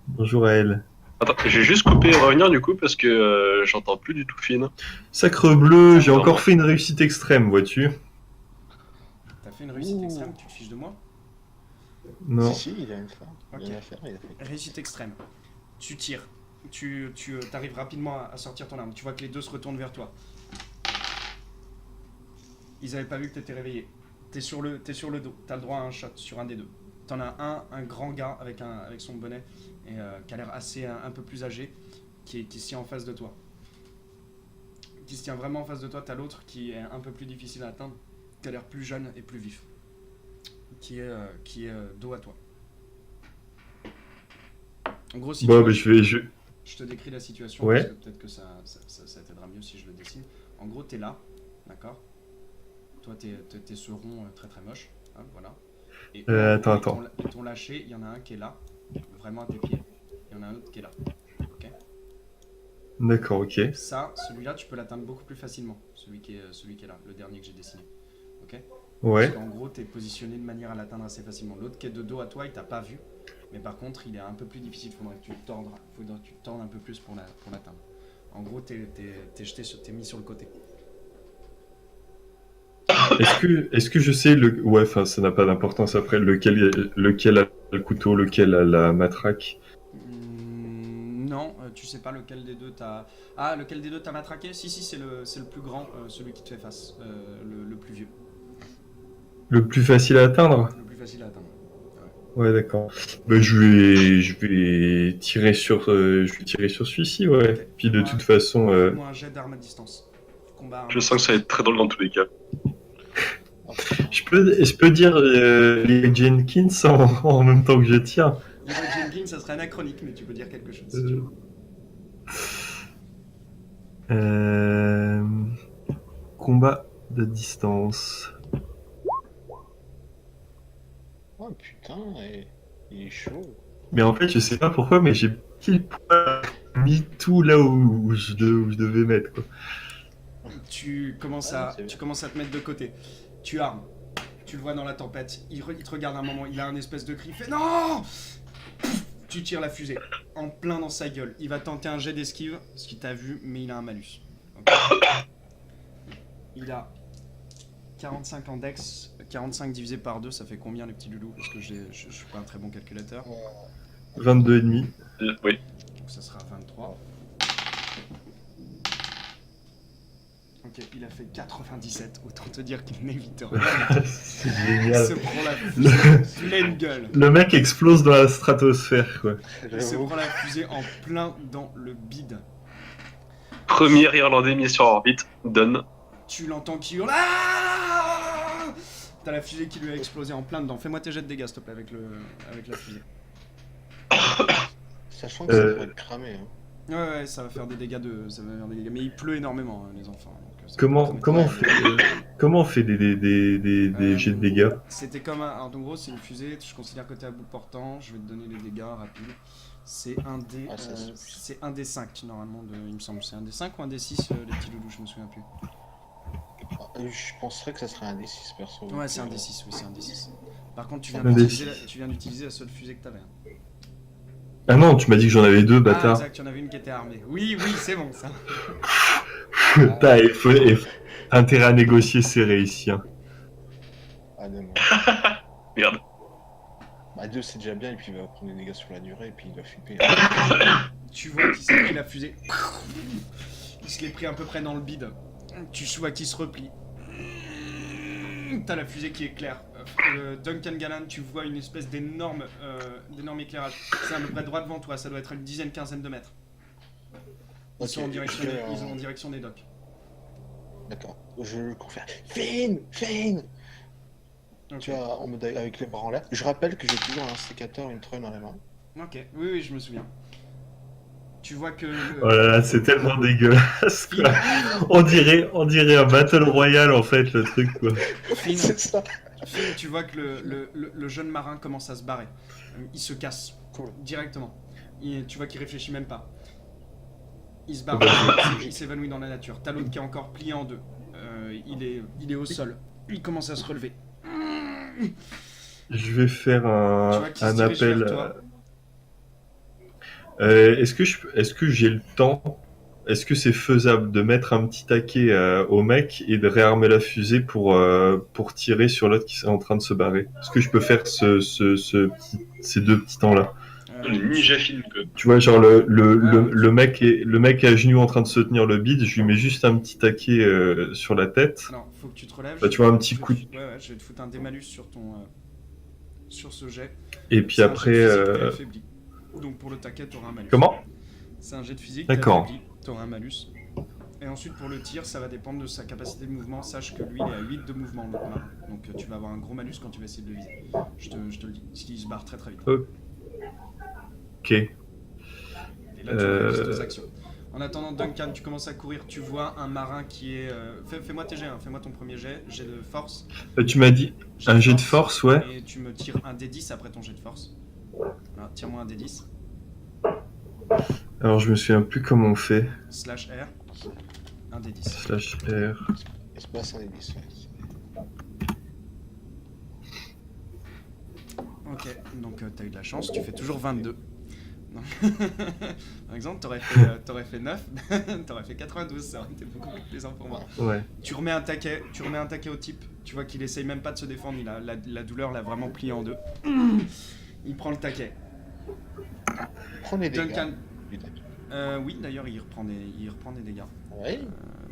Bonjour à elle. Attends, j'ai juste coupé et revenir du coup parce que j'entends plus du tout Finn. Sacre bleu, j'ai Pardon. encore fait une réussite extrême, vois-tu? T'as fait une réussite Ouh. extrême, tu te fiches de moi? Non. Si, il a une faire. Ok. Il a une affaire, il a fait. Réussite extrême. Tu tires. Tu arrives rapidement à sortir ton arme. Tu vois que les deux se retournent vers toi. Ils avaient pas vu que t'étais réveillé. T'es sur le dos. T'as le droit à un shot sur un des deux. T'en as un grand gars avec son bonnet et qui a l'air assez un peu plus âgé, qui se tient en face de toi. Qui se tient vraiment en face de toi. T'as l'autre qui est un peu plus difficile à atteindre, qui a l'air plus jeune et plus vif, qui est dos à toi. En gros, si tu Bon, veux, bah, je te décris la situation, Ouais. parce que peut-être que ça t'aidera mieux si je le dessine. En gros, t'es là, d'accord? Toi, t'es ce rond très très moche, hein, voilà. Et attends. ils t'ont lâché, il y en a un qui est là, vraiment à tes pieds. Il y en a un autre qui est là, ok? D'accord, ok. Ça, celui-là, tu peux l'atteindre beaucoup plus facilement, celui qui est là, le dernier que j'ai dessiné, ok? Ouais. Parce qu'en gros, t'es positionné de manière à l'atteindre assez facilement. L'autre qui est de dos à toi, il t'a pas vu. Mais par contre, il est un peu plus difficile. Faudrait que tu te tordes un peu plus pour l'atteindre. En gros, t'es mis sur le côté. Est-ce que je sais le. Ouais, enfin, ça n'a pas d'importance après. Lequel a le couteau, lequel a la matraque? Non, tu sais pas lequel des deux t'as. Ah, lequel des deux t'as matraqué? Si, c'est le plus grand, celui qui te fait face. Le plus vieux. Le plus facile à atteindre? Le plus facile à atteindre. Ouais, d'accord. Bah, je vais tirer sur celui-ci, ouais. Ok. Puis de toute façon, Fais-moi un jet d'arme à distance. Combat arme Je à sens que ça va être très drôle dans tous les cas. je peux dire les Jenkins en même temps que je tire. Leroy Jenkins, ça serait anachronique, mais tu peux dire quelque chose si tu Euh, veux. euh, Combat de distance. Oh putain, il est chaud. Mais en fait, je sais pas pourquoi, mais j'ai pile poil mis tout là où je devais mettre, quoi. Tu commences à te mettre de côté. Tu armes. Tu le vois dans la tempête. Il te regarde un moment. Il a un espèce de cri. Il fait non. Tu tires la fusée en plein dans sa gueule. Il va tenter un jet d'esquive, ce qu'il t'a vu, mais il a un malus. Ok. Il a 45 en dex. 45 divisé par 2, ça fait combien les petits loulous? Parce que je suis pas un très bon calculateur. 22 et demi. Oui. Donc ça sera 23. Ok, il a fait 97. Autant te dire qu'il n'évite rien. C'est Il génial. se prend la fusée pleine gueule. Le mec explose dans la stratosphère, quoi. Il se prend la fusée en plein dans le bide. Premier Irlandais mis sur orbite, Don. Tu l'entends qui hurle. Ah, t'as la fusée qui lui a explosé en plein dedans. Fais-moi tes jets de dégâts, s'il te plaît, avec la fusée. Sachant que ça devrait être cramé. Hein. Ouais, ça va faire des dégâts Mais il pleut énormément, hein, les enfants. Donc, ça Comment va pas trop on fait des jets de dégâts? C'était comme un. Alors, en gros, c'est une fusée. Je considère que t'es à bout portant. Je vais te donner les dégâts rapides. C'est un D. Ah, ça, C'est un D5 normalement, il me semble. C'est un D5 ou un D6, les petits loulous, je me souviens plus. Je penserais que ça serait un D6 perso. Ouais, c'est un D6, oui, c'est un D6. Par contre, tu viens Un d'utiliser la seule fusée que t'avais. Hein. Ah non, tu m'as dit que j'en avais deux, Ah, bâtard. exact, tu en avais une qui était armée. Oui, c'est bon ça. Putain, il faut intérêt à négocier serré ici. Hein. Ah non, non. Merde. Bah 2 c'est déjà bien et puis il va prendre des dégâts sur la durée et puis il va flipper. Tu vois qu'il s'est pris la fusée. Il se l'est pris à peu près dans le bide. Tu vois qu'il se replie. T'as la fusée qui éclaire. Duncan Gallan, tu vois une espèce d'énorme éclairage. C'est à peu près droit devant toi, ça doit être une dizaine, quinzaine de mètres. Ils sont en direction des docks. D'accord. Je confère. Finn. Ok, Tu vois, en mode avec les bras en l'air. Je rappelle que j'ai toujours un sécateur et une trône dans les mains. ok. Oui, je me souviens. Tu vois que... Oh là là, c'est tellement dégueulasse, quoi. On dirait un Battle Royale, en fait, le truc, quoi. Finn, C'est ça. Finn, tu vois que le jeune marin commence à se barrer. Il se casse Cool. directement. Tu vois qu'il réfléchit même pas. Il se barre, il s'évanouit dans la nature. T'as l'autre qui est encore plié en deux. Il est au sol. Il commence à se relever. Je vais faire Tu vois qu'il se un dirige appel. vers toi. Est-ce que j'ai le temps? Est-ce que c'est faisable de mettre un petit taquet au mec et de réarmer la fusée pour tirer sur l'autre qui est en train de se barrer? Est-ce que je peux faire ces deux petits temps-là? Les ninja films, quoi. Tu vois, genre Ouais. le mec à genoux en train de se tenir le bide, je lui mets juste un petit taquet sur la tête. Non, faut que tu te relèves. Bah, tu vois, un petit je vais coup. te- ouais, je vais te foutre un démalus sur ton, sur ce jet. Et puis C'est un jet de après, physique, t'es affaibli. Donc pour le taquet, t'auras un malus. comment? C'est un jet de physique, t'es D'accord. affaibli, t'auras un malus. Et ensuite pour le tir, ça va dépendre de sa capacité de mouvement. Sache que lui, il est à 8 de mouvement, l'autre marin. Donc tu vas avoir un gros malus quand tu vas essayer de le viser. Je te le dis, il se barre très très vite. Ok. Et là, tu réalises 2 Euh, actions. En attendant, Duncan, tu commences à courir, tu vois un marin qui est... Fais-moi tes jets, hein. Fais-moi ton premier jet de force. tu m'as dit un jet de force, ouais. Et tu me tires un D10 après ton jet de force. Voilà, tire-moi un D10, Alors je me souviens plus comment on fait. slash R, un D10. Slash R. Espace 1 et 10. Ok, donc t'as eu de la chance, tu fais toujours 22. Non. Par exemple, t'aurais fait 9, t'aurais fait 92, ça aurait été beaucoup plus plaisant pour moi. Ouais. Tu remets un taquet au type, tu vois qu'il essaye même pas de se défendre, il a, la douleur l'a vraiment plié en deux. Il prend le taquet. Prenez des Duncan, gars. oui d'ailleurs il reprend des dégâts. Ouais.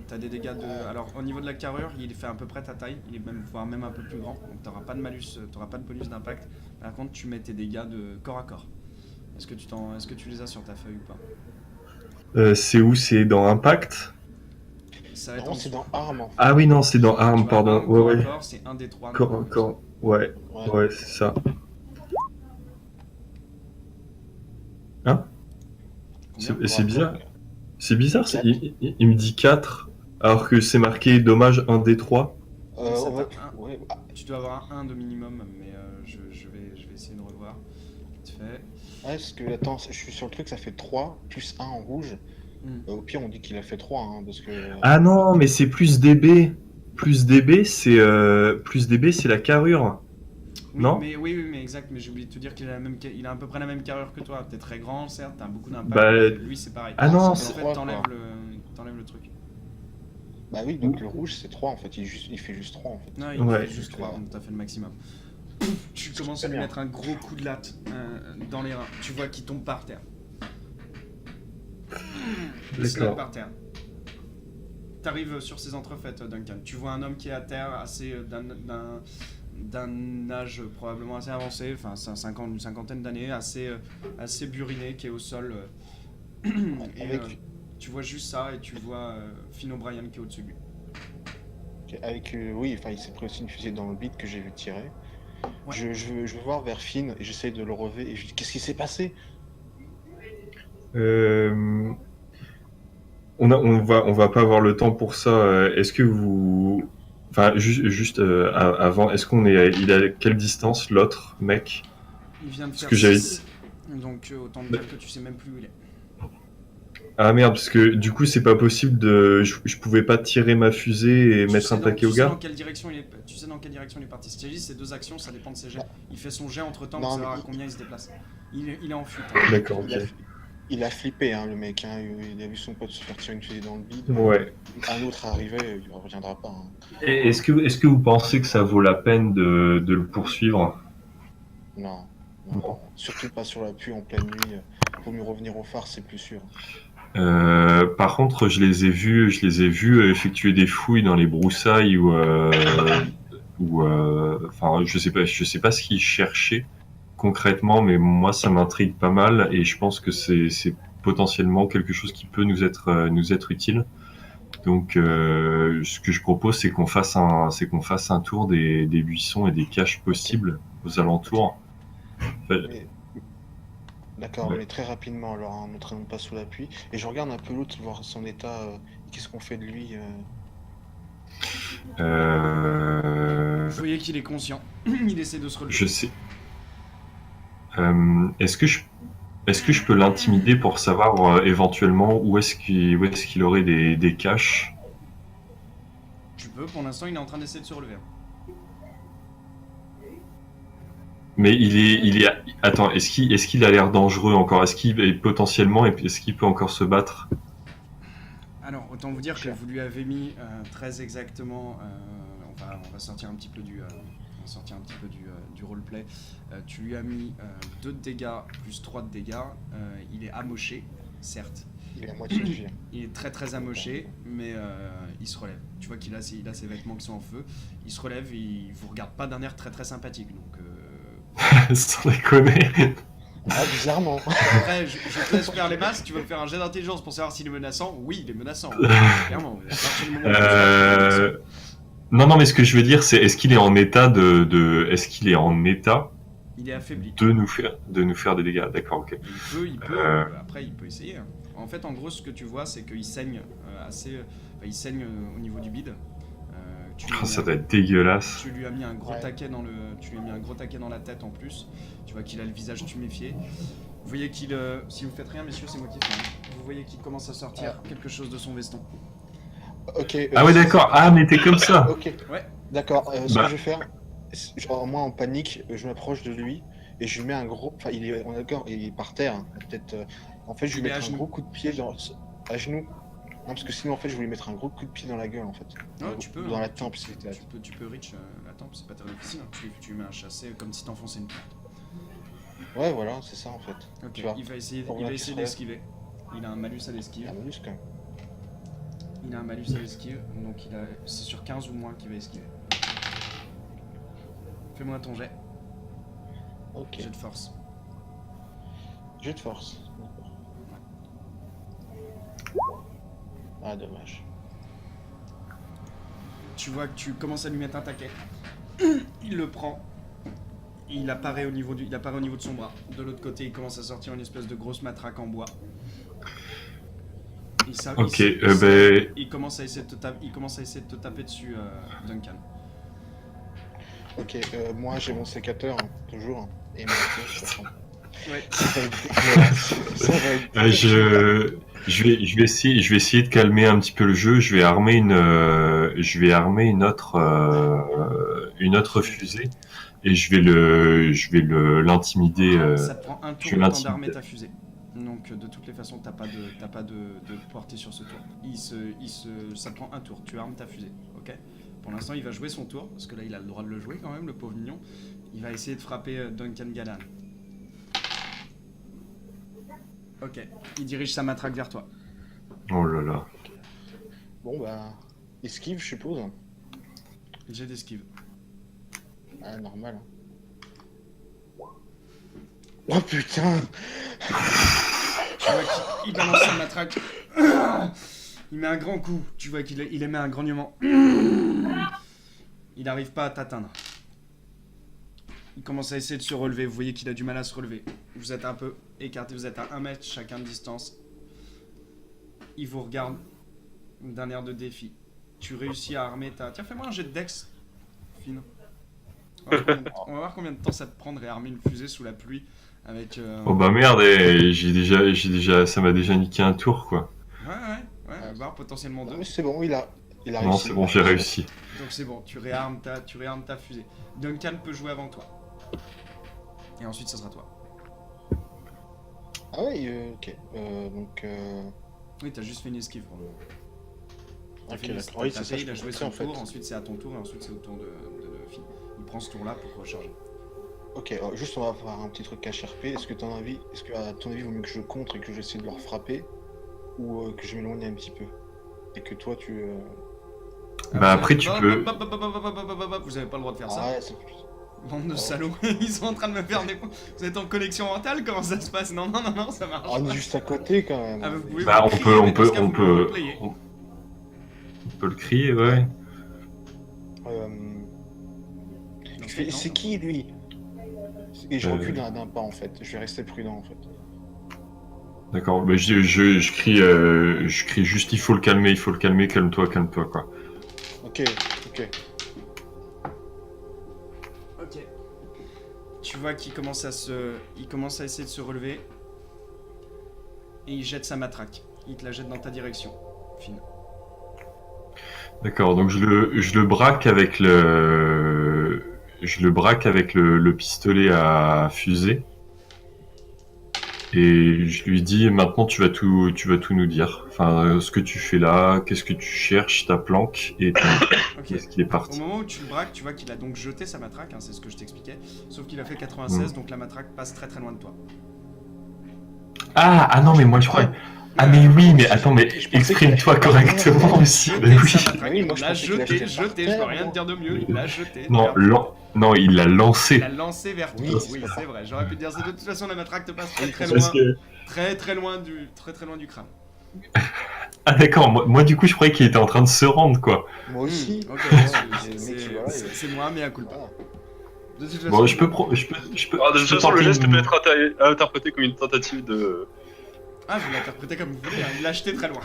T'as des dégâts de... Alors au niveau de la carrure, il fait à peu près ta taille, il est même, voire même un peu plus grand, donc t'auras pas de malus, t'auras pas de bonus d'impact. Par contre tu mets tes dégâts de corps à corps. Est-ce que tu les as sur ta feuille ou pas? C'est où? C'est dans Impact? Ça va être Non, en c'est dessous. dans Arme en fait. Ah oui, non, c'est dans Tu Arm, vois, pardon. arme, Ouais, corps à ouais. corps, c'est un des 3. Ouais, Ouais. ouais, c'est ça. Hein? C'est bizarre. C'est bizarre, il me dit 4, alors que c'est marqué dommage 1 des 3. Ça Ouais, tape un. ouais. Tu dois avoir un 1 de minimum, mais je vais essayer de revoir. Vite fait. Ouais, parce que, attends, je suis sur le truc, ça fait 3 plus 1 en rouge. Au pire, on dit qu'il a fait 3, hein, parce que... Ah non, mais c'est plus DB. Plus DB, c'est la carrure. Oui, Non? mais exact, mais j'ai oublié de te dire qu'il a, il a à peu près la même carrure que toi. T'es très grand, certes, t'as beaucoup d'impact, Bah, mais lui c'est pareil. ah non, en c'est fait, 3, t'enlèves quoi. le truc. Bah oui, donc le rouge, c'est 3, en fait. Il fait juste 3, en fait. Non, il Ouais. fait juste 3, donc t'as fait le maximum. Tu C'est commences à lui bien. mettre un gros coup de latte dans les reins. Tu vois qu'il tombe par terre. Il se D'accord. lève par terre. T'arrives sur ces entrefaites, Duncan. Tu vois un homme qui est à terre, assez d'un âge probablement assez avancé, enfin une cinquantaine d'années, assez buriné, qui est au sol. Et Avec, tu vois juste ça et tu vois Finn O'Brien qui est au-dessus de lui. oui, enfin, il s'est pris aussi une fusée dans le bide que j'ai vu tirer. Ouais. Je veux voir vers Finn, et j'essaye de le relever, et je dis, qu'est-ce qui s'est passé? On va pas avoir le temps pour ça. Est-ce que vous... Enfin, juste avant, il est à quelle distance, l'autre mec? Il vient de Ce faire que j'avais 6, donc autant te dire que tu sais même plus où il est. Ah merde, parce que du coup, c'est pas possible je pouvais pas tirer ma fusée et mettre un taquet au Tu sais dans gars? quelle direction il est, tu sais dans quelle direction il est parti. C'est ces 2 actions, ça dépend de ses jets. Il fait son jet entre temps Non, pour mais savoir à il- combien il se déplace. Il est en fuite. Hein. D'accord, ok. Il a flippé, hein, le mec. Hein. Il a vu son pote se faire tirer une fusée dans le bide. Ouais. Un autre arrivait, il ne reviendra pas. Hein. Et est-ce que vous pensez que ça vaut la peine de le poursuivre? Non, Non. surtout pas sur la pluie en pleine nuit. Vaut mieux revenir au phare, c'est plus sûr. Par contre, je les ai vus effectuer des fouilles dans les broussailles enfin, je sais pas ce qu'ils cherchaient concrètement, mais moi, ça m'intrigue pas mal et je pense que c'est potentiellement quelque chose qui peut nous être utile. Donc, ce que je propose, c'est qu'on fasse un tour des buissons et des caches possibles aux alentours. Mais- D'accord, Ouais. mais très rapidement, alors, hein, ne traînons pas sous la pluie. Et je regarde un peu l'autre, voir son état. Qu'est-ce qu'on fait de lui Euh, Vous voyez qu'il est conscient. Il essaie de se relever. je sais. Est-ce que je peux l'intimider pour savoir éventuellement où est-ce qu'il aurait des caches? Tu peux, pour l'instant il est en train d'essayer de se relever. Mais attends, est-ce qu'il a l'air dangereux encore? Est-ce qu'il est potentiellement, est-ce qu'il peut encore se battre? Alors, autant vous dire que vous lui avez mis très exactement. On va sortir un petit peu du roleplay. Tu lui as mis 2 de dégâts plus 3 de dégâts. Il est amoché, certes. Il est à moitié de vie. Il est très très amoché, mais il se relève. Tu vois qu'il a ses vêtements qui sont en feu. Il se relève et il vous regarde pas d'un air très très sympathique. Donc, Sans déconner. Ah, bizarrement. après, je te laisse faire les masses. Tu veux me faire un jet d'intelligence pour savoir s'il est menaçant? Oui, il est menaçant. Clairement. À partir du moment où tu sais qu'il est menaçant. Non, mais ce que je veux dire, c'est est-ce qu'il est en état est-ce qu'il est en état Il est affaibli. de nous faire des dégâts? D'accord, ok. Il peut après il peut essayer. En fait, en gros, ce que tu vois, c'est qu'il saigne il saigne au niveau du bide. Tu lui as mis Ça doit être dégueulasse. Tu lui as mis un gros taquet dans la tête en plus. Tu vois qu'il a le visage tuméfié. Vous voyez qu'il, si vous faites rien, messieurs, c'est moi qui fais. Vous voyez qu'il commence à sortir quelque chose de son veston. Ok. Ah ouais, d'accord. Ah, mais t'es comme ça. Ok. Ouais. D'accord. Ce Bah. que je vais faire, genre moi en panique, je m'approche de lui et je lui mets un gros. Enfin, on est d'accord, il est par terre. Hein, peut-être. En fait, je lui Il est à mets un genoux. gros coup de pied à genoux. Non, parce que sinon, en fait, je voulais mettre un gros coup de pied dans la gueule, en fait. Non, tu peux. Dans la tempe, si c'était. Tu peux reach la tempe, c'est pas très difficile. Hein. Tu mets un chassé comme si t'enfonçais une porte. Ouais, voilà, c'est ça en fait. Ok. Tu vois. Il va essayer On va d'esquiver. Il a un malus à l'esquive. Il y a un bonus quand même. Il a un malus à l'esquive, donc c'est sur 15 ou moins qu'il va esquiver. Fais-moi ton jet. Ok. Jet de force. Jet de force. D'accord. Ah, dommage. Tu vois que tu commences à lui mettre un taquet. Il le prend. Il apparaît au niveau de son bras. De l'autre côté, il commence à sortir une espèce de grosse matraque en bois. Il commence à essayer de te taper dessus, Duncan. Ok, moi j'ai mon sécateur, hein, toujours. Hein, et mon Ouais. Ça va être dégueulasse. Ça va être Je vais essayer de calmer un petit peu le jeu. Je vais armer une autre fusée et je vais l'intimider. Ça te prend un tour le temps d'armer ta fusée. Donc de toutes les façons, t'as pas de portée sur ce tour. Ça te prend un tour. Tu armes ta fusée, ok? Pour l'instant, il va jouer son tour parce que là, il a le droit de le jouer quand même, le pauvre mignon. Il va essayer de frapper Duncan Gallan. Ok, il dirige sa matraque vers toi. Oh là là. Bon bah, esquive, je suppose. J'ai d'esquive. Ah, normal. Oh putain! Tu vois qu'il balance sa matraque. Il met un grand coup. Tu vois qu'il émet un grognement. Il n'arrive pas à t'atteindre. Il commence à essayer de se relever. Vous voyez qu'il a du mal à se relever. Vous êtes un peu écartés. Vous êtes à 1 mètre chacun de distance. Il vous regarde d'un air de défi. Tu réussis à armer ta... Tiens, fais-moi un jet de dex. Fine. On va voir combien de temps ça te prend de réarmer une fusée sous la pluie avec... Oh bah merde, ça m'a déjà niqué un tour quoi. Ouais, voire potentiellement 2. Non, mais c'est bon, il a réussi. Non, c'est bon, j'ai réussi. Donc c'est bon, tu réarmes ta fusée. Duncan peut jouer avant toi. Et ensuite, ça sera toi. Ah ouais, ok. Donc... Oui, t'as juste fait une esquive pour le moment. Ok, T'as d'accord. Oui, c'est ça, tapé, je il a joué pensais, son en fait. tour, ensuite c'est à ton tour, et ensuite c'est au tour de Finn. Il prend ce tour-là pour recharger. Ok, juste on va faire un petit truc HRP. Est-ce que à ton avis, il vaut mieux que je contre et que j'essaie de leur frapper, ou que je m'éloigne un petit peu et que toi tu. Bah après tu peux. Vous avez pas le droit de faire Ah ça. ouais, c'est. Bande de salauds, ils sont en train de me faire des... Vous êtes en connexion mentale? Comment ça se passe? Non, ça marche Ah, on est pas. juste à côté quand même. Ah, vous pouvez Bah vous crier, mais dans ce cas, vous pouvez on replayer. peut le crier, ouais. Dans ce cas, non. C'est qui lui? Et je recule d'un pas en fait. Je vais rester prudent en fait. D'accord, bah, je crie juste il faut le calmer, calme-toi quoi. Ok. Ok. Tu vois qu'il commence à essayer de se relever. Et il jette sa matraque. Il te la jette dans ta direction. Fine. D'accord, donc je le braque avec le je le braque avec le pistolet à fusée. Et je lui dis maintenant tu vas tout nous dire. Enfin, ce que tu fais là, qu'est-ce que tu cherches, ta planque et Ok. est-ce qu'il est Au parti. moment où tu le braques, tu vois qu'il a donc jeté sa matraque, hein, c'est ce que je t'expliquais. Sauf qu'il a fait 96, donc la matraque passe très très loin de toi. Ah non mais moi je crois. Ah mais oui mais attends mais exprime-toi correctement aussi. Jeté Mais oui. sa matraque, Oui, moi, il je l'a pensais qu'il jeté, l'a jeté je par peux rien terre, te dire de mieux, il l'a jeté. Non, vers- non, il l'a lancé. Il l'a lancé vers toi. Oui, Oui, c'est vrai, j'aurais pu te dire ça. De toute façon, la matraque te passe très Oui, très parce loin. que... Très loin du crâne. Ah d'accord, moi du coup je croyais qu'il était en train de se rendre quoi. Moi aussi. Ok, Ouais, c'est- le mec, voilà, c'est moi, mais à culpa. voilà. De toute façon, Bon, je peux. Alors, de je toute peux façon, le tenter geste une- peut être interprété comme une tentative de. ah, vous l'interprétez comme vous voulez, hein, il l'a jeté très loin.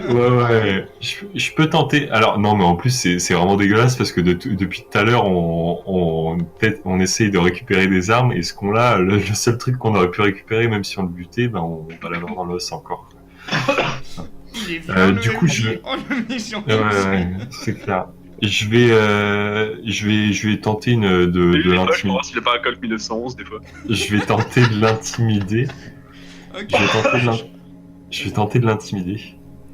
Ouais. Je peux tenter. Alors non, mais en plus c'est vraiment dégueulasse parce que depuis tout à l'heure on essaye de récupérer des armes et ce qu'on a, le seul truc qu'on aurait pu récupérer, même si on le butait, ben on va l'avoir dans l'os encore. Il est vilain, Du le coup, MJ. Oh, le méchant. Ouais, c'est clair. Je vais tenter de Des fois, je peux l'intimider. voir s'il a pas un Colt 1911, des fois. Je vais tenter de l'intimider. Ok, Je vais tenter de l'intimider.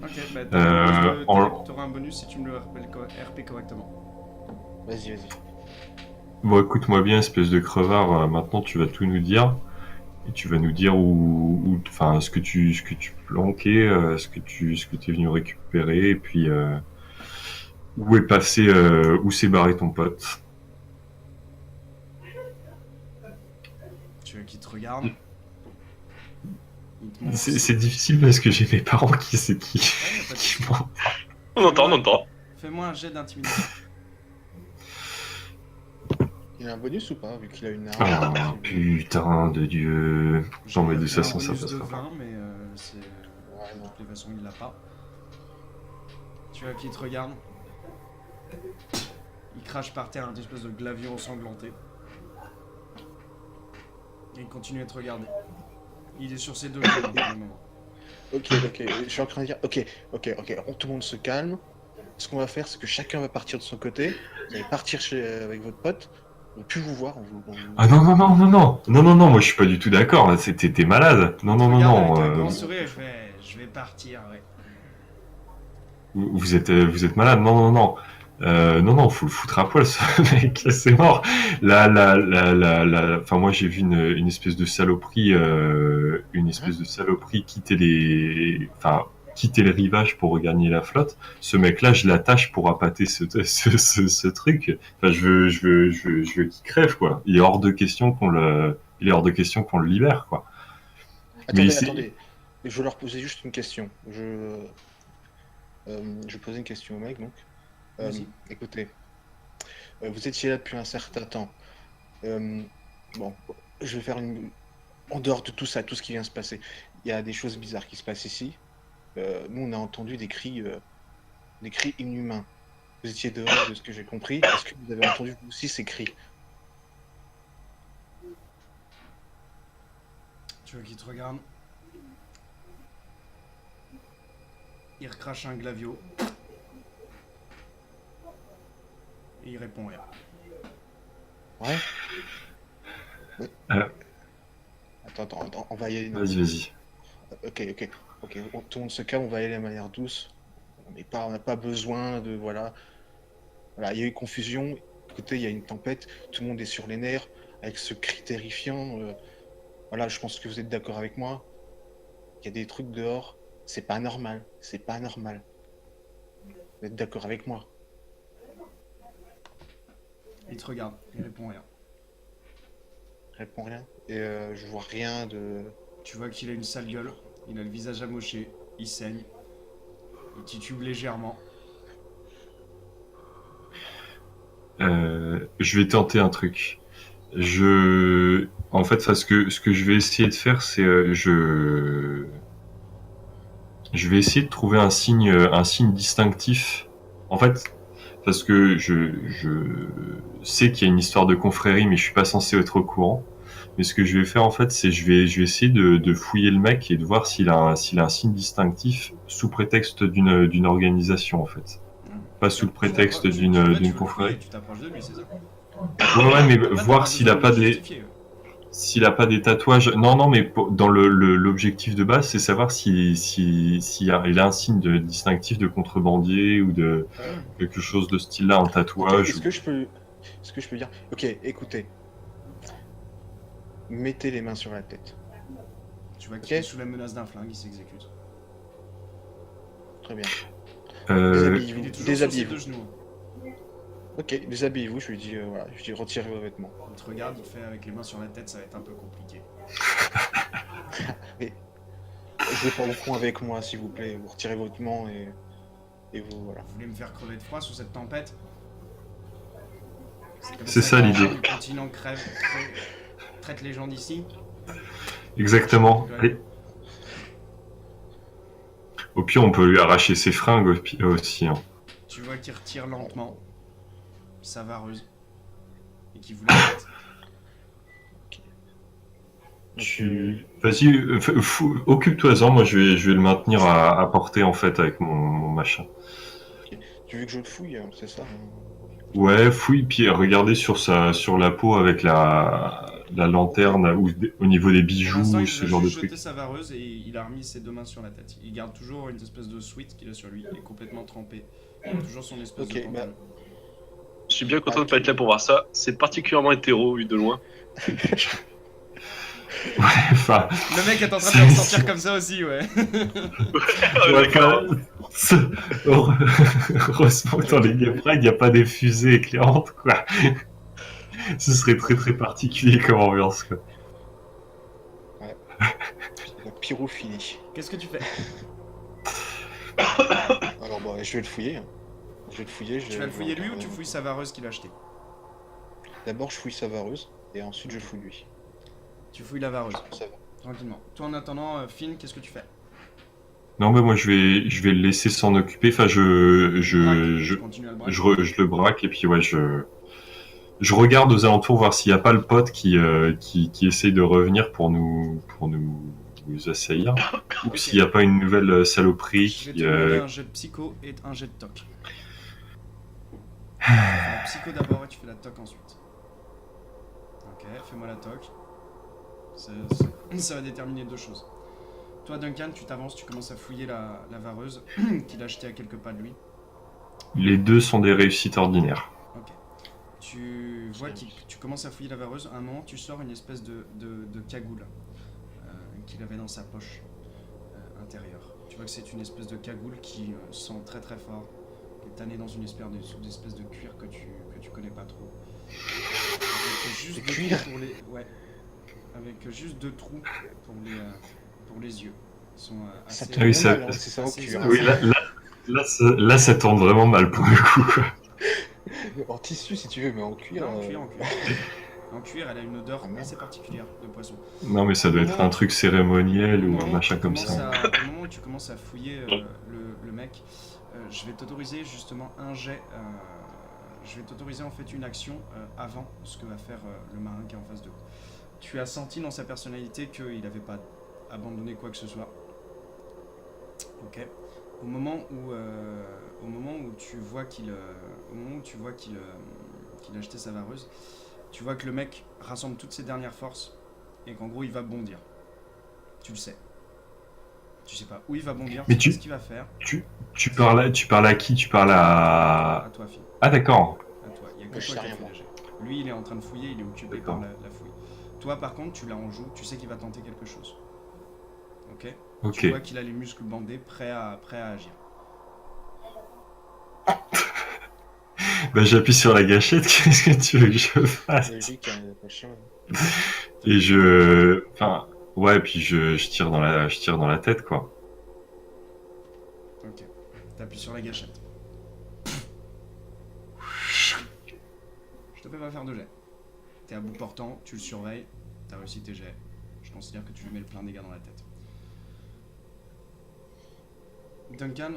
ok, bah en- t'auras un bonus si tu me le RP correctement. Vas-y. Bon, écoute-moi bien, espèce de crevard. Maintenant, tu vas tout nous dire. Et tu vas nous dire enfin, ce que tu planquais, ce que tu es venu récupérer, et puis où s'est barré ton pote. Tu veux qu'il te regarde? Il te montre. C'est difficile parce que j'ai mes parents qui Ouais, y a pas de souci. m'ont- On entend. Fais-moi un jet d'intimidation. Il a un bonus ou pas, vu qu'il a une Ah, arme? putain de Dieu. Non, mais de toute J'ai un façon, ça bonus passe de pas. 20, mais c'est. Ouais, De non. toutes les façons, il l'a pas. Tu vois qu'il te regarde. Il crache par terre une espèce de glavure ensanglanté. Et il continue à te regarder. Il est sur ses deux jambes pour le moment. Ok, je suis en train de dire, ok, tout le monde se calme. Ce qu'on va faire, c'est que chacun va partir de son côté. Vous allez partir avec votre pote. On ne peut plus vous voir. Ah non, moi je suis pas du tout d'accord, là, t'es malade. Non, Regarde avec un grand sourire, je vais partir, ouais. vous êtes malade, non. Non, faut le foutre à poil, ce mec, c'est mort. Enfin, moi j'ai vu une espèce de saloperie, quitter les rivages pour regagner la flotte. Ce mec-là, je l'attache pour appâter ce truc. Enfin, je veux qu'il crève, quoi. Il est hors de question qu'on le libère, quoi. Attendez. Je vais leur poser juste une question. Je posais une question au mec, donc. Vas-y. Écoutez, vous étiez là depuis un certain temps. Bon, je vais faire une... En dehors de tout ça, tout ce qui vient se passer, il y a des choses bizarres qui se passent ici. Nous, on a entendu des cris inhumains. Vous étiez dehors, de ce que j'ai compris. Est-ce que vous avez entendu vous aussi ces cris? Tu veux qu'il te regarde? Il recrache un glavio. Et il répond rien. Ouais. Euh. Attends, on va y aller. Vas-y. Ok. Tout le monde se calme, on va y aller de manière douce. On n'a pas besoin de... Voilà, il y a eu confusion. Écoutez, il y a une tempête. Tout le monde est sur les nerfs. Avec ce cri terrifiant. Voilà, je pense que vous êtes d'accord avec moi. Il y a des trucs dehors. C'est pas normal. Vous êtes d'accord avec moi? Il te regarde, il répond rien. Je réponds rien. Et je vois rien de... Tu vois qu'il a une sale gueule, il a le visage amoché, il saigne, il titube légèrement. Je vais tenter un truc. En fait, ce que je vais essayer de faire, c'est je vais essayer de trouver un signe distinctif. En fait, parce que je sais qu'il y a une histoire de confrérie, mais je suis pas censé être au courant. Mais ce que je vais faire, en fait, c'est je vais essayer de fouiller le mec et de voir s'il a un signe distinctif sous prétexte d'une organisation, en fait. Pas sous le prétexte d'une confrérie. Tu t'approches de lui, c'est ça? Ouais, mais Après, t'as voir s'il a besoin pas de des, justifier. s'il a pas des tatouages. Non, non, mais dans l'objectif de base, c'est savoir il a un signe distinctif de contrebandier ou de Hmm. quelque chose de ce style-là, un Ok, tatouage. est-ce que je peux dire? Ok, écoutez, mettez les mains sur la tête. Tu vois qu'il Ok. est sous la menace d'un flingue, il s'exécute. Très bien. Euh, Il Déshabillez-vous. est toujours sur ses Déshabillez-vous. deux genoux. Ok, déshabillez-vous. Je lui dis voilà, je lui dis retirez vos vêtements. Il te regarde, il te fait avec les mains sur la tête, ça va être un peu compliqué. Jouez pas au fond avec moi, s'il vous plaît. Vous retirez vos vêtements et vous voilà. Vous voulez me faire crever de froid sous cette tempête? comme C'est ça, que les l'idée. gens du continent traitent les gens d'ici? Exactement. Ouais. Et- Au pire, on peut lui arracher ses fringues aussi. Hein. Tu vois qu'il retire lentement sa vareuse et qu'il vous la jette. Vas-y, occupe-toi-en. Moi, je vais le maintenir à portée en fait avec mon machin. Tu veux que je le fouille, hein, c'est ça? Ouais, fouille, puis regardez sur la peau avec la lanterne ou au niveau des Pour bijoux, l'instant, ou il ce vous a genre de juste trucs. jeté sa vareuse et il a remis ses deux mains sur la tête. Il garde toujours une espèce de sweat qu'il a sur lui, il est complètement trempé. Il a toujours son espèce Ok, de pantalon. Je suis bien content de pas être là pour voir ça. C'est particulièrement hétéro vu de loin. Enfin, Le mec est en train de le ressentir comme ça aussi, ouais. ouais, heureusement que dans les Gay Pride, il n'y a pas des fusées éclairantes, quoi. Ce serait très très particulier comme ambiance, quoi. La pyrophilie. Qu'est-ce que tu fais? Alors bah, je vais le fouiller. Hein. Je vais le fouiller. Tu vas le fouiller lui ou tu fouilles sa vareuse qu'il a achetée? D'abord, je fouille sa vareuse et ensuite je fouille lui. Tu fouilles la vareuse, Ça va. tranquillement. Toi en attendant, Finn, qu'est-ce que tu fais? Non, mais moi je vais le laisser s'en occuper. Enfin, Tu continues à le braquer. je le braque et puis ouais, je regarde aux alentours voir s'il n'y a pas le pote qui essaye de revenir pour nous assaillir, ou Ok. s'il n'y a pas une nouvelle saloperie Je vais qui. te demander un jet de psycho et un jet de toc. Tu fais la psycho d'abord et tu fais la toc ensuite. Ok, fais-moi la toc. Ça va déterminer deux choses. Toi, Duncan, tu t'avances, tu commences à fouiller la vareuse qu'il a achetée à quelques pas de lui. Les deux sont des réussites ordinaires. Ok. Tu vois que tu commences à fouiller la vareuse. À un moment, tu sors une espèce de cagoule qu'il avait dans sa poche intérieure. Tu vois que c'est une espèce de cagoule qui sent très très fort, qui est tannée dans une espèce de cuir que tu connais pas trop. Avec juste deux cuir trous pour les, ouais, avec juste deux trous pour les yeux. Ils sont Ça assez. tourne oui, ça- mal, hein, c'est ça en assez- cuir. Oui, là, ça tourne vraiment mal pour le coup. En tissu si tu veux, mais en cuir. Non, en cuir, en cuir. En cuir, elle a une odeur Ah, merde. assez particulière de poisson. Non, mais ça doit être un truc cérémoniel ou un machin comme ça. Au moment où tu commences à fouiller le mec, je vais t'autoriser justement un jet. Je vais t'autoriser en fait une action avant ce que va faire le marin qui est en face de vous. Tu as senti dans sa personnalité qu'il n'avait pas abandonné quoi que ce soit. Ok. Au moment où tu vois qu'il a acheté sa vareuse, tu vois que le mec rassemble toutes ses dernières forces et qu'en gros il va bondir. Tu le sais. Tu sais pas où il va bondir, Mais tu sais ce qu'il va faire. Tu parles à qui? Tu parles À toi, Phil. Ah, d'accord. À toi. Il y a Moi, que je toi sais qui as rien, fait moi. les jets. Lui, il est en train de fouiller, il est occupé D'accord. par la fouille. Toi, par contre, tu l'as en joue, tu sais qu'il va tenter quelque chose. Ok. Ok. Tu vois qu'il a les muscles bandés, prêt à agir. Bah, j'appuie sur la gâchette. Qu'est-ce que tu veux que je fasse? Logique, hein, machin. Et enfin, ouais, puis je tire dans la tête, quoi. Ok. T'appuies sur la gâchette. Je te fais pas faire de jet. T'es à bout portant, tu le surveilles, t'as réussi tes jets. Je considère que tu lui mets le plein dégâts dans la tête. Duncan,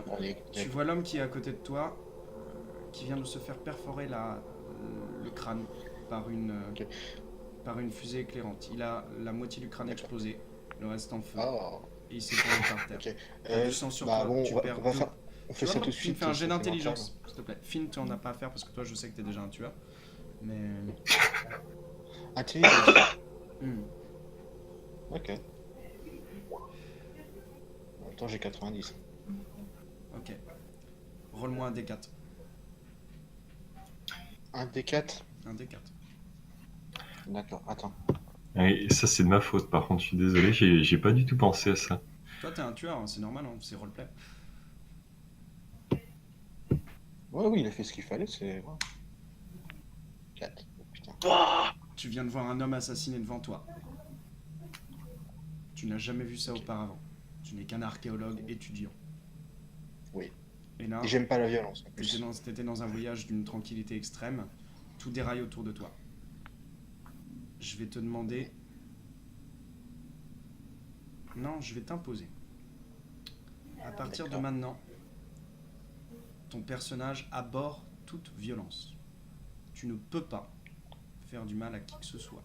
tu vois l'homme qui est à côté de toi, qui vient de se faire perforer le crâne par une fusée éclairante. Il a la moitié du crâne D'accord. explosé, le reste en feu, Ah, et il s'est tombé par terre. ok. T'as du sang sur Bah toi, bon, tu perds deux. on fait ça tout de Finn, suite. fais un jet ça fait d'intelligence, s'il te plaît. Finn, tu en as pas à faire parce que toi, je sais que t'es déjà un tueur. Mais. Intelligence. Hmm. Ok. En même temps, j'ai 90. Ok. Rolle-moi un D4. Un D4. Un D4. D'accord, attends. Et ça, c'est de ma faute, par contre, je suis désolé, j'ai pas du tout pensé à ça. Toi, t'es un tueur, hein, c'est normal, hein, c'est roleplay. Ouais, oui, il a fait ce qu'il fallait, c'est. 4. Oh, putain. Ouah. Tu viens de voir un homme assassiné devant toi. Tu n'as jamais vu ça auparavant. Tu n'es qu'un archéologue étudiant. Oui. Et là, Et j'aime pas la violence en t'étais plus. t'étais dans un voyage d'une tranquillité extrême. Tout déraille autour de toi. Je vais te demander... Non, je vais t'imposer. À partir de D'accord. maintenant, ton personnage aborde toute violence. Tu ne peux pas faire du mal à qui que ce soit.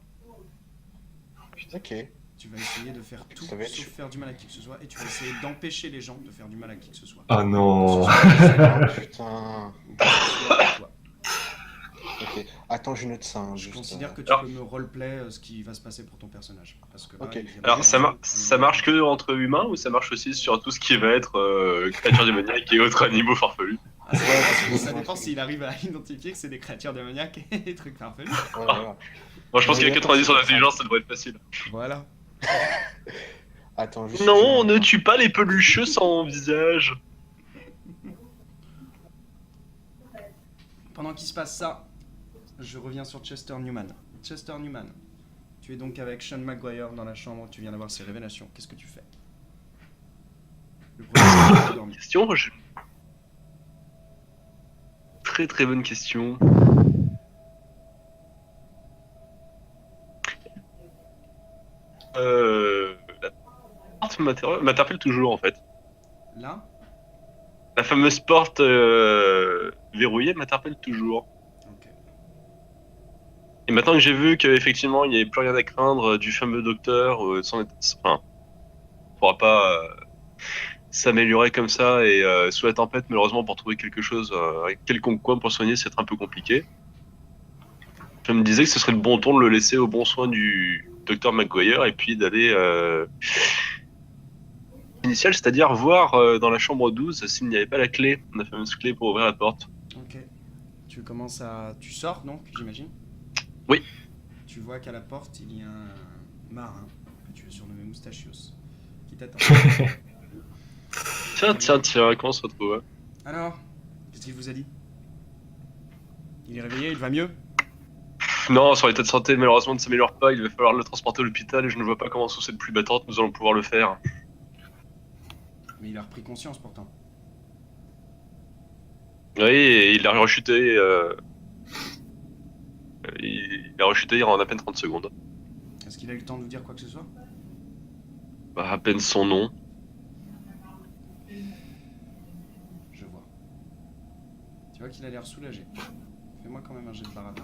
Ok. Tu vas essayer de faire tout Ça va être sauf chaud. faire du mal à qui que ce soit et tu vas essayer d'empêcher les gens de faire du mal à qui que ce soit. Ah non. Oh, putain. Ou que ce soit toi. Ok. Attends, je note ça. Hein, Je juste, considère que tu Alors- peux me roleplay ce qui va se passer pour ton personnage. Parce que là, Ok. il vient de Alors, faire un jeu, ça marche que entre humains ou ça marche aussi sur tout ce qui va être créatures démoniaques et autres animaux farfelus? Ah, ça Ouais, dépend, c'est ça bon, dépend c'est s'il arrive à identifier que c'est des créatures démoniaques et des trucs farfelus. Ouais, voilà. Moi, je pense Mais qu'il y a attends, 90 sur c'est l'intelligence, ça devrait être facile. Voilà. Attends, juste. Non, je on note, ne hein. tue pas les pelucheux sans visage. Pendant qu'il se passe ça, je reviens sur Chester Newman. Chester Newman, tu es donc avec Sean McGuire dans la chambre, tu viens d'avoir ses révélations. Qu'est-ce que tu fais? Le professeur est dormi. Question Très très bonne question. La porte m'interpelle toujours en fait. Là? La fameuse porte verrouillée m'interpelle toujours. Ok. Et maintenant que j'ai vu qu'effectivement il n'y avait plus rien à craindre du fameux docteur, enfin, on pourra pas s'améliorer comme ça et sous la tempête malheureusement pour trouver quelque chose, quelconque coin pour soigner c'est un peu compliqué. Je me disais que ce serait le bon ton de le laisser au bon soin du docteur McGuire et puis d'aller initial, c'est-à-dire voir dans la chambre 12 s'il n'y avait pas la clé, la fameuse clé pour ouvrir la porte. Ok. Tu commences à... Tu sors donc, j'imagine? Oui. Tu vois qu'à la porte, il y a un marin, que tu as surnommé Moustachios, qui t'attend. Tiens, comment on se retrouve? Alors, qu'est-ce qu'il vous a dit? Il est réveillé, il va mieux? Non, son état de santé malheureusement ne s'améliore pas, il va falloir le transporter à l'hôpital et je ne vois pas comment sous cette pluie battante nous allons pouvoir le faire. Mais il a repris conscience pourtant. Oui, et il a rechuté, il a rechuté en à peine 30 secondes. Est-ce qu'il a eu le temps de vous dire quoi que ce soit? Bah, à peine son nom. Je vois. Tu vois qu'il a l'air soulagé. Fais-moi quand même un jet de baratin.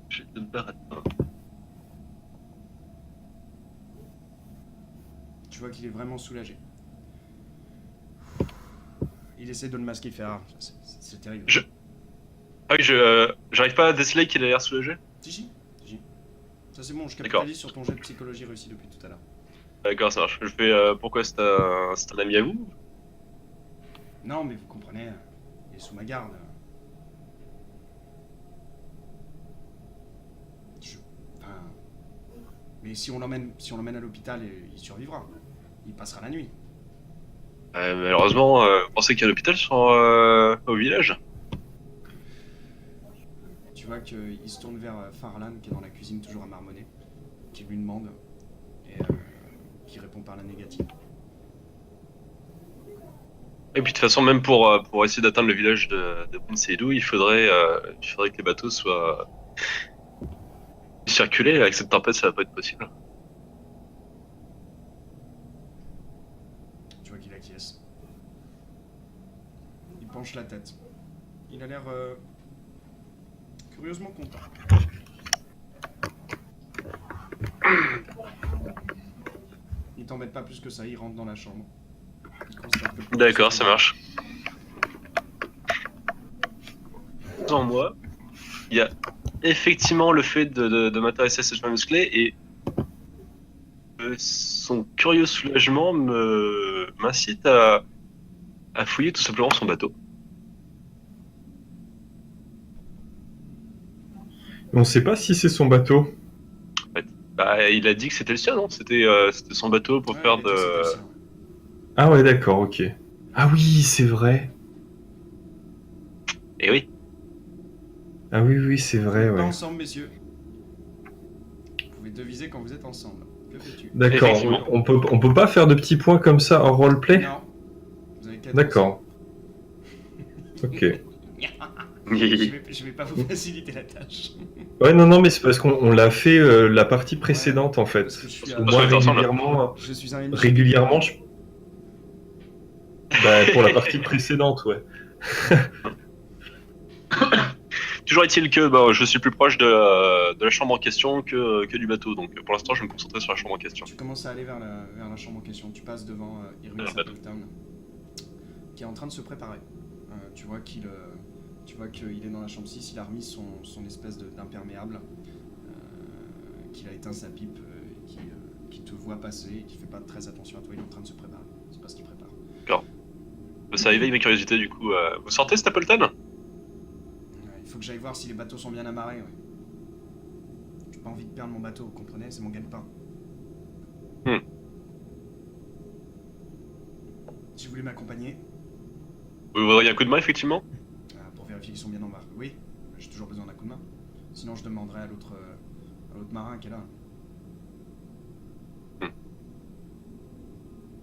J'ai de baratin. Tu vois qu'il est vraiment soulagé. Il essaie de le masquer, il fait ah, c'est terrible. Ah oui, j'arrive pas à déceler qu'il a l'air soulagé. Si. Ça c'est bon, je D'accord. capitalise sur ton jet de psychologie réussi depuis tout à l'heure. D'accord, ça marche. Je fais pourquoi c'est un ami à vous? Non, mais vous comprenez, il est sous ma garde. Enfin... Mais si on l'emmène à l'hôpital, il survivra. Il passera la nuit. Malheureusement, vous pensez qu'il y a un hôpital au village? Tu vois qu'il se tourne vers Farlan, qui est dans la cuisine, toujours à marmonner, qui lui demande, et qui répond par la négative. Et puis de toute façon, même pour essayer d'atteindre le village de Ben Seydou, il faudrait que les bateaux soient circulés. Avec cette tempête, ça va pas être possible. Tu vois qu'il acquiesce. Il penche la tête. Il a l'air curieusement content. Il t'embête pas plus que ça, il rentre dans la chambre. Il constate que- D'accord, ça marche. Sans moi, il y a effectivement le fait de m'intéresser à cette fameuse clé et son curieux soulagement m'incite à fouiller tout simplement son bateau. On sait pas si c'est son bateau. Bah, il a dit que c'était le sien, non? C'était son bateau pour Ouais, faire il a dit que c'était le de. sien. Ah ouais, d'accord, ok. Ah oui, c'est vrai. Et oui. Ah oui, oui, c'est Vous vrai, n'êtes pas ouais. ensemble, messieurs. Vous pouvez deviser quand vous êtes ensemble. Que fais-tu? D'accord, Effectivement. on peut pas faire de petits points comme ça en roleplay? Non. Vous avez qu'à D'accord. Ok. Je vais pas vous faciliter la tâche. Ouais, non, non, mais c'est parce qu'on l'a fait la partie précédente en fait. Parce que je suis Au un- moins Parce qu'on est ensemble. Je suis un MJ. régulièrement, bah, pour la partie précédente, ouais. Toujours est-il que je suis plus proche de la chambre en question que du bateau, donc pour l'instant je vais me concentrer sur la chambre en question. Tu commences à aller vers la chambre en question. Tu passes devant Irwin Le bateau. Stapleton, qui est en train de se préparer. Tu vois qu'il est dans la chambre 6, il a remis son espèce d'imperméable, qu'il a éteint sa pipe, qui te voit passer et qui fait pas très attention à toi. Il est en train de se préparer. C'est pas ce qu'il prépare. Ça éveille ma curiosité du coup. Vous sortez Stapleton? Il faut que j'aille voir si les bateaux sont bien amarrés. Ouais. J'ai pas envie de perdre mon bateau, vous comprenez? C'est mon gagne-pain. Si vous voulez m'accompagner, Vous voudriez un coup de main effectivement? pour vérifier qu'ils sont bien embarqués. Oui, j'ai toujours besoin d'un coup de main. Sinon, je demanderai à l'autre marin qui est là.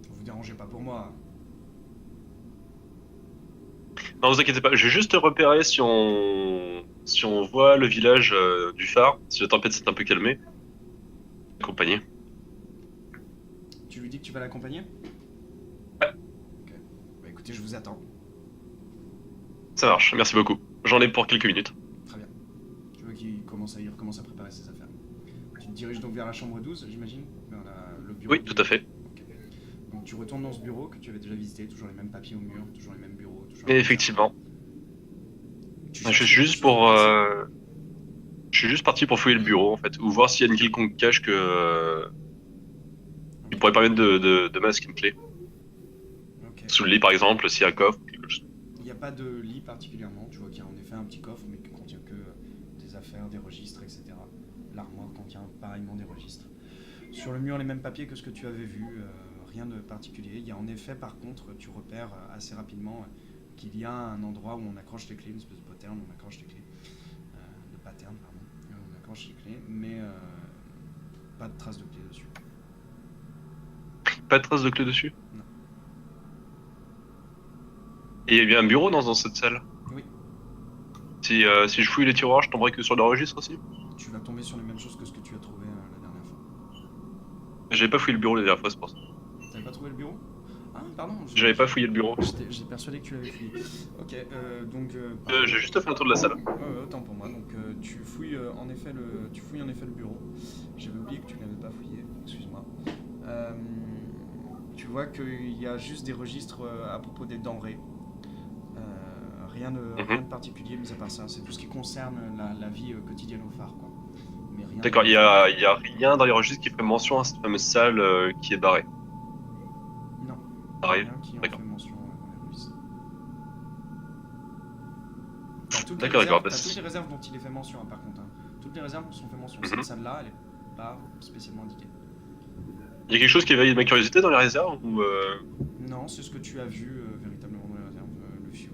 Vous dérangez pas pour moi. Non, vous inquiétez pas, je vais juste repérer si on voit le village du phare, si la tempête s'est un peu calmée. Accompagné. Tu lui dis que tu vas l'accompagner? Ouais. Ok. Bah écoutez, je vous attends. Ça marche, merci beaucoup. J'en ai pour quelques minutes. Très bien. Tu vois qu'il recommence à préparer ses affaires. Tu te diriges donc vers la chambre 12, j'imagine? Vers le bureau. Oui, tout à fait. Ok. Donc tu retournes dans ce bureau que tu avais déjà visité, toujours les mêmes papiers au mur, toujours les mêmes bureaux, toujours Et les mêmes effectivement. Tu Je cherches suis quelque juste chose pour. de précis? Je suis juste parti pour fouiller le bureau en fait, ou voir s'il y a une quelconque cache qui pourrait permettre de masquer une clé. Ok. Sous le lit par exemple, s'il y a un coffre ou quelque chose. Il n'y a pas de lit particulièrement, tu vois qu'il y a en effet un petit coffre, mais qui contient que des affaires, des registres, etc. L'armoire contient pareillement des registres. Sur le mur, les mêmes papiers que ce que tu avais vu, rien de particulier. Il y a en effet, par contre, tu repères assez rapidement qu'il y a un endroit où on accroche les clés, une espèce de pattern où on accroche les clés. De pattern, pardon. On accroche les clés, mais pas de traces de clés dessus. Pas de trace de clé dessus? Non. Et il y a bien un bureau dans cette salle? Oui. Si je fouille les tiroirs, je tomberai que sur le registre aussi? Tu vas tomber sur les mêmes choses que ce que tu as trouvé la dernière fois. J'avais pas fouillé le bureau la dernière fois, c'est pour ça. T'avais pas trouvé le bureau? Ah, pardon. J'avais pas fouillé le bureau. J'étais persuadé que tu l'avais fouillé. Ok, donc. J'ai juste fait un tour de la salle. Autant pour moi. Donc tu fouilles en effet le bureau. J'avais oublié que tu l'avais pas fouillé. Excuse-moi. Tu vois qu'il y a juste des registres à propos des denrées. Rien de particulier, mis à part ça. C'est tout ce qui concerne la vie quotidienne au phare, quoi. Mais rien. D'accord, il y a rien dans les registres qui ferait mention à cette fameuse salle qui est barrée. Non. Barrée. Rien qui en D'accord. fait mention dans les registres. T'as toutes les D'accord, réserves- bah, t'as toutes les réserves dont il est fait mention, hein, par contre. Hein. Toutes les réserves sont fait mention. Cette salle-là, elle est pas spécialement indiquée. Il y a quelque chose qui éveille ma curiosité dans les réserves ou Non, c'est ce que tu as vu véritablement dans les réserves. Le fuel,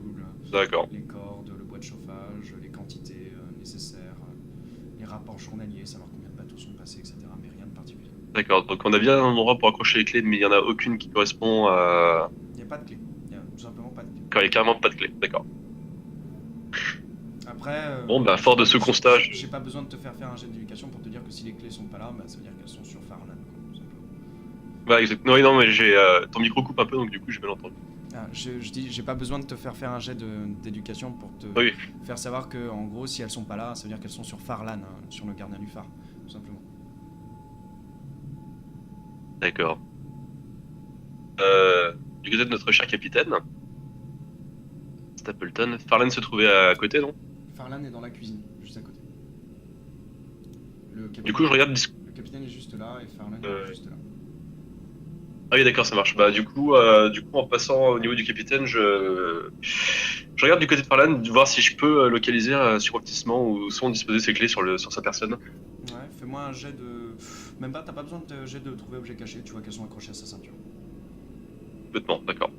D'accord. les cordes, le bois de chauffage, les quantités nécessaires, les rapports journaliers, savoir combien de bateaux sont passés, etc. Mais rien de particulier. D'accord, donc on a bien un endroit pour accrocher les clés, mais il n'y en a aucune qui correspond à. Il n'y a pas de clé. Il n'y a tout simplement pas de clé. Quand il n'y a carrément pas de clé, d'accord. Après. Bon, bah, fort de ce constat, J'ai pas besoin de te faire un jet d'éducation pour te dire que si les clés sont pas là, bah, ça veut dire qu'elles sont sur Farland, quoi, tout simplement. Bah, exactement. Oui, non, mais ton micro coupe un peu, donc du coup, j'ai bien entendu. Ah, je dis, j'ai pas besoin de te faire un jet d'éducation pour te Oui. faire savoir que, en gros, si elles sont pas là, ça veut dire qu'elles sont sur Farlan, hein, sur le gardien du phare, tout simplement. D'accord. Du côté de notre cher capitaine, Stapleton, Farland se trouvait à côté, non? Farlan est dans la cuisine, juste à côté. Du coup, je regarde. Le capitaine est juste là et Farlan est juste là. Ah oui, d'accord, ça marche. Bah, du coup, en passant au niveau du capitaine, je regarde du côté de Farlan, voir si je peux localiser subrepticement où sont disposées ses clés sur sa personne. Ouais, fais-moi un jet de. Même pas, t'as pas besoin de jet de trouver objet caché, tu vois qu'elles sont accrochées à sa ceinture. Bêtement, d'accord.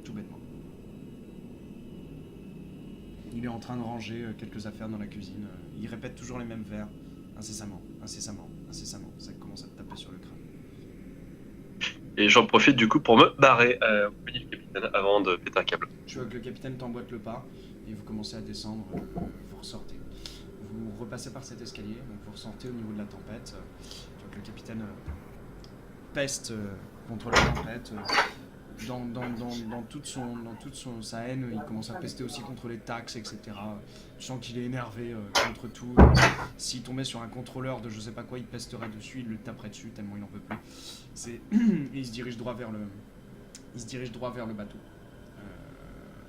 Tout bêtement. Il est en train de ranger quelques affaires dans la cuisine. Il répète toujours les mêmes vers, incessamment. Ça commence à te taper sur le crâne. Et j'en profite du coup pour me barrer au du capitaine avant de péter un câble. Tu vois que le capitaine t'emboîte le pas et vous commencez à descendre, vous ressortez. Vous repassez par cet escalier, donc vous ressortez au niveau de la tempête. Tu vois que le capitaine peste contre la tempête. Dans toute sa haine, il commence à pester aussi contre les taxes, etc. Tu sens qu'il est énervé contre tout. S'il tombait sur un contrôleur de je sais pas quoi, il pesterait dessus, il le taperait dessus tellement il n'en peut plus. Et il se dirige droit vers le bateau.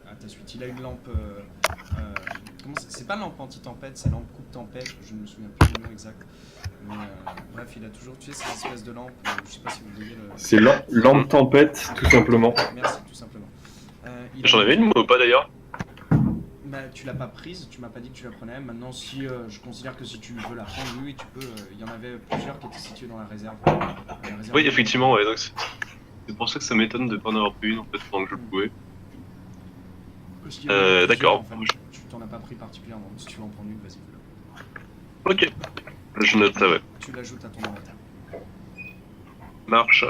À ta suite, il a une lampe. C'est pas lampe anti-tempête, c'est lampe coupe-tempête. Je ne me souviens plus du nom exact. Mais bref, il a toujours tué cette espèce de lampe. Je sais pas si vous voyez le. C'est lampe tempête, tout simplement. Merci, tout simplement. J'en avais une moi ou pas d'ailleurs? Bah, tu l'as pas prise, tu m'as pas dit que tu la prenais. Maintenant, si je considère que si tu veux la prendre, oui, tu peux. Il y en avait plusieurs qui étaient situés dans la réserve. Oui, effectivement, ouais, donc c'est pour ça que ça m'étonne de pas en avoir pris une en fait pendant que je le pouvais. D'accord. En fait, tu t'en as pas pris particulièrement. Si tu veux en prendre une, vas-y. Ok, je note ça, ouais. Tu l'ajoutes à ton inventaire. Marche.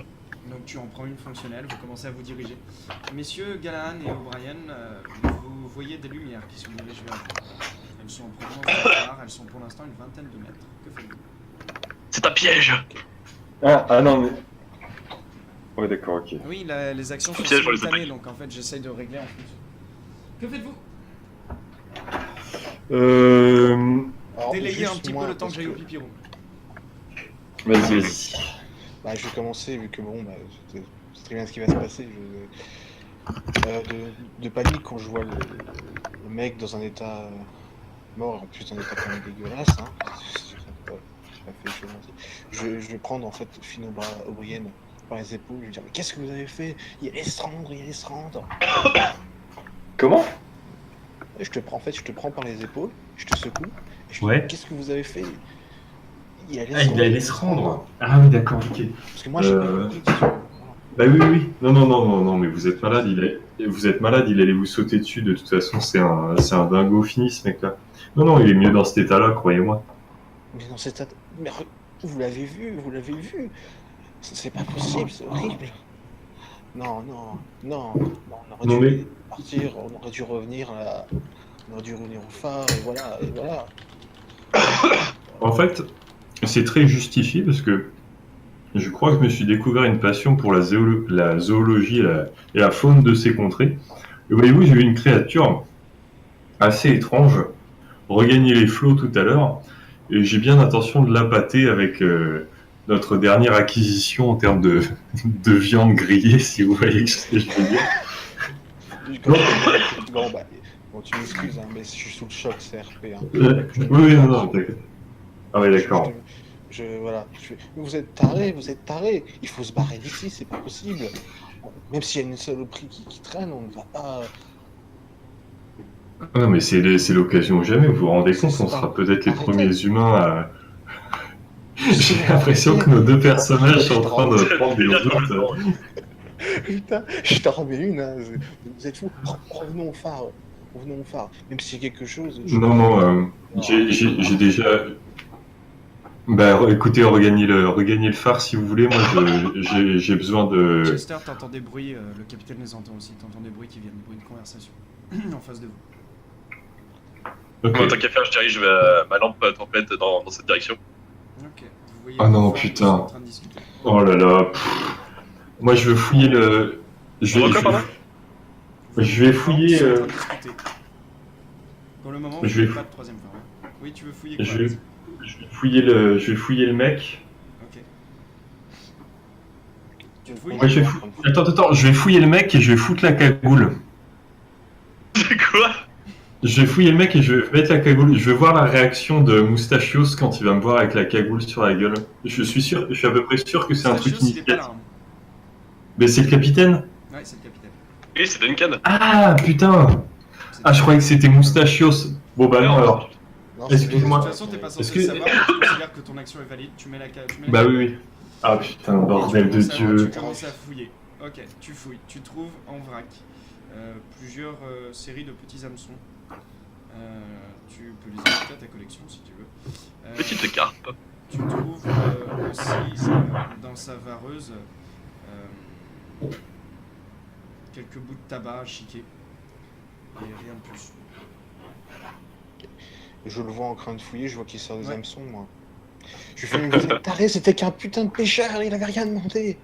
Donc tu en prends une fonctionnelle, vous commencez à vous diriger. Messieurs Gallahan et O'Brien, vous voyez des lumières qui se dirigent vers vous. Elles sont en provenance de phare, elles sont pour l'instant une vingtaine de mètres. Que faites-vous? C'est un piège! Ah non, mais. Ouais, d'accord, ok. Oui, les actions sont Piège, on les simultanées, attaque. donc en fait j'essaye de régler en fonction. Que faites-vous? Alors, Délayez un juste petit moi, peu le temps que parce j'aille au pipirou. Vas-y. Bah, je vais commencer, vu que bon, bah, c'est très bien ce qui va se passer. De panique quand je vois le mec dans un état mort, en plus un état quand même dégueulasse. Hein. C'est pas fait chaud, je vais prendre en fait Finn O'Brien par les épaules, je vais lui dire mais qu'est-ce que vous avez fait? Il allait se rendre. Comment? Et je te prends par les épaules, je te secoue, et je te Ouais. dis qu'est-ce que vous avez fait? Il allait se rendre. Ah oui, d'accord, ok. Parce que moi j'ai pas compris. Bah oui. Non, mais vous êtes malade, il allait vous sauter dessus, de toute façon, c'est un dingo fini, ce mec-là. Non, il est mieux dans cet état-là, croyez-moi. Mais dans cet état... Mais vous l'avez vu. C'est pas possible, c'est horrible. Non, on aurait dû partir, on aurait dû revenir au phare, et voilà. En fait, c'est très justifié, parce que je crois que je me suis découvert une passion pour la zoologie et la faune de ces contrées. Et voyez-vous, j'ai vu une créature assez étrange regagner les flots tout à l'heure, et j'ai bien l'intention de l'appâter avec notre dernière acquisition en termes de viande grillée, si vous voyez ce que je veux dire. Bon, tu m'excuses, hein, mais je suis sous le choc, c'est RP. Hein. Oui, non, t'inquiète. Ah ouais, d'accord. Vous êtes tarés, il faut se barrer d'ici, c'est pas possible. Même s'il y a une saloperie qui traîne, on ne va pas... Non, mais c'est l'occasion ou jamais, vous vous rendez compte, on sera peut-être les premiers humains à... J'ai l'impression que nos deux personnages sont en train de prendre des routes. Putain, je t'en remets une, hein. Vous êtes fous. Revenons au phare. Même s'il y a quelque chose... Non, j'ai déjà... Bah écoutez, regagner le phare si vous voulez, moi j'ai besoin de... Chester, t'entends des bruits, le capitaine les entend aussi, t'entends des bruits qui viennent, des bruits de conversation en face de vous. Okay. Bon, tant qu'à faire, je dirige ma lampe tempête dans cette direction. Ok, vous voyez Ah non, Ford putain. qui sont en train de discuter. Oh là là. Moi je veux fouiller le... Je vais fouiller... Ils sont en train de discuter. Pour le moment, vous n'avez pas de troisième phare. Hein. Oui, tu veux fouiller quoi? Je vais fouiller le mec. Ok. Tu le fouilles? Attends, je vais fouiller le mec et je vais foutre la cagoule. C'est quoi? Je vais fouiller le mec et je vais mettre la cagoule. Je vais voir la réaction de Moustachios quand il va me voir avec la cagoule sur la gueule. Je suis à peu près sûr que c'est un truc Stachios, il est pas initiatique. là. Hein. Mais c'est le capitaine? Ouais, c'est le capitaine. Oui, c'est Duncan. Ah putain! Ah, je croyais que c'était Moustachios. Bon bah non alors. Non, Excuse-moi. De toute façon, t'es pas Est-ce censé que- le savoir, tu considères que ton action est valide, tu mets la Bah oui, oui. Ah putain, bordel de Tu Dieu. commences à fouiller. Ok, tu fouilles. Tu trouves en vrac plusieurs séries de petits hameçons. Tu peux les ajouter à ta collection si tu veux. Petite carte. Tu trouves aussi dans sa vareuse quelques bouts de tabac à chiquer. Et rien de plus. Je le vois en train de fouiller, je vois qu'il sort des Ouais. hameçons, moi. Je lui fais une vous êtes taré, c'était qu'un putain de pêcheur, il avait rien demandé.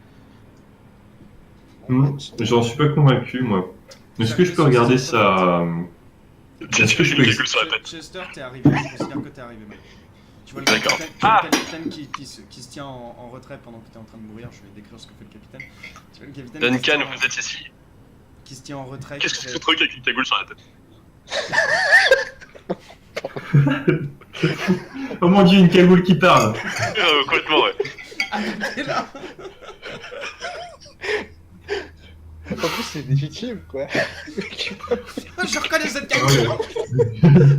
J'en suis pas convaincu, moi. Est-ce que je peux regarder ça? Est-ce que je peux... Calcul sur la tête. Chester, t'es arrivé, je considère que t'es arrivé maintenant. Tu vois le D'accord. capitaine, Ah le capitaine qui se tient en retrait pendant que t'es en train de mourir, je vais décrire ce que fait le capitaine. Tu vois le capitaine qui se Duncan, tient en- vous êtes ici. qui se tient en retrait. Qu'est-ce que qui c'est fait- ce truc avec une cagoule sur la tête? Oh mon dieu, une cagoule qui parle! Complètement, ouais. Ah, t'es là. En plus, c'est légitime, quoi. Je reconnais cette cagoule.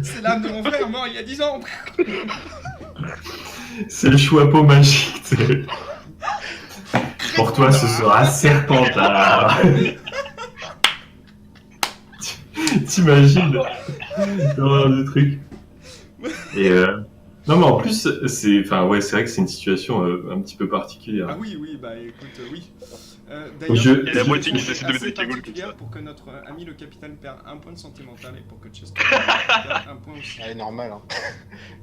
C'est l'âme de mon frère mort il y a 10 ans. C'est le choix-peau magique, tu sais. Pour toi, ce sera Serpentard. T'imagines l'horreur du truc. Et non, mais en plus, c'est, enfin, ouais, c'est vrai que c'est une situation un petit peu particulière. Ah oui, oui, bah écoute, oui. Je- Il y a la moitié qui c'est décide de mettre assez des cagoules comme particulière ça. pour que notre ami le capitaine perde un point de sentimental et pour que Chester perde un point aussi. Ouais, normal, hein.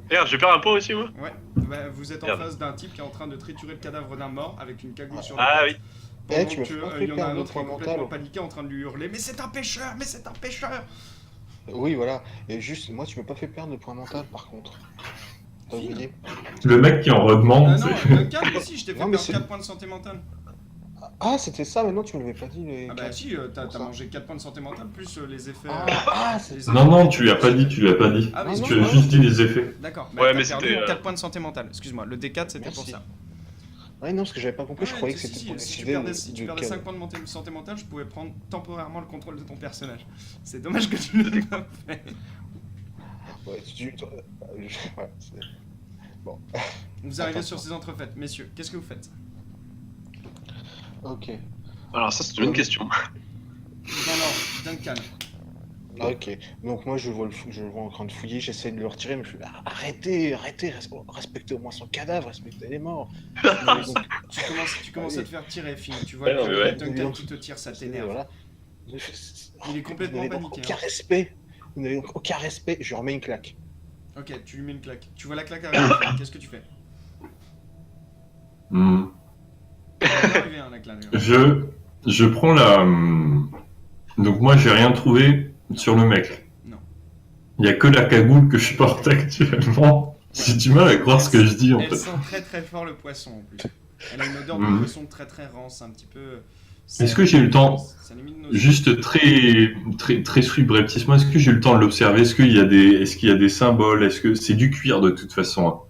Regarde, je vais perdre un point aussi, moi. Ouais, bah, vous êtes en Merde. face d'un type qui est en train de triturer le cadavre d'un mort avec une cagoule sur Ah la oui. tête. Eh, Pendant tu me que, fais pas il y en a perdre un le autre qui est point complètement mental. paniqué en train de lui hurler « Mais c'est un pêcheur! Mais c'est un pêcheur !» Oui, voilà. Et juste, moi, tu m'as pas fait perdre le point mental, par contre. T'as Fine. oublié. Le mec qui en redemande. Ah non, c'est- Duncan, mais si, je t'ai fait Non, mais perdre c'est- 4 points de santé mentale. Ah, c'était ça, mais non, tu me l'avais pas dit, les Ah bah quatre. si, t'as Pour ça. mangé 4 points de santé mentale plus les effets... Ah, c'est les ça. Non, non, tu lui as pas dit, tu lui as pas dit. Ah Non, oui, non, Tu as non. juste dit les effets. D'accord, Ouais, t'as mais perdu c'était, 4 points de santé mentale. Excuse-moi, le D4 c'était pour Merci. ça. Ouais, non, parce que j'avais pas compris, je Ouais, croyais que si, c'était si, pour si tu décider perdais, si tu de perdais quel- 5 points de santé mentale, je pouvais prendre temporairement le contrôle de ton personnage. C'est dommage que tu ne l'aies pas fait. Ouais, voilà, c'est- Vous arrivez Attends. sur ces entrefaites. Messieurs, qu'est-ce que vous faites? Ok. Alors, ça, c'est une bonne question. Dans l'ordre, Duncan. Ok. Donc moi, je le vois en train de fouiller, j'essaie de le retirer, mais je fais arrêtez, respectez au moins son cadavre, respectez les morts. Donc, Tu commences à te faire tirer, Finn. Tu vois Ouais, non, mais ouais. Duncan qui te tire, ça t'énerve. voilà. Il est complètement Vous n'avez donc paniqué. aucun hein. respect. Vous n'avez donc aucun respect. Je lui remets une claque. Ok, tu lui mets une claque. Tu vois la claque arriver. Finn. Qu'est-ce que tu fais? Hmm. Elle va arriver, hein, la claque. Je prends la. Donc moi j'ai rien trouvé sur le mec. Non. Il y a que la cagoule que je porte actuellement. J'ai du mal à croire ce que je dis en Elle fait. sent très très fort le poisson en plus. Elle a une odeur de Mhm. poisson très très rance, un petit peu. Est-ce que j'ai eu le temps, Ça limite nos- juste très subrepticement, est-ce que j'ai eu le temps de l'observer? Est-ce qu'il y a des symboles? Est-ce que c'est du cuir de toute façon, hein?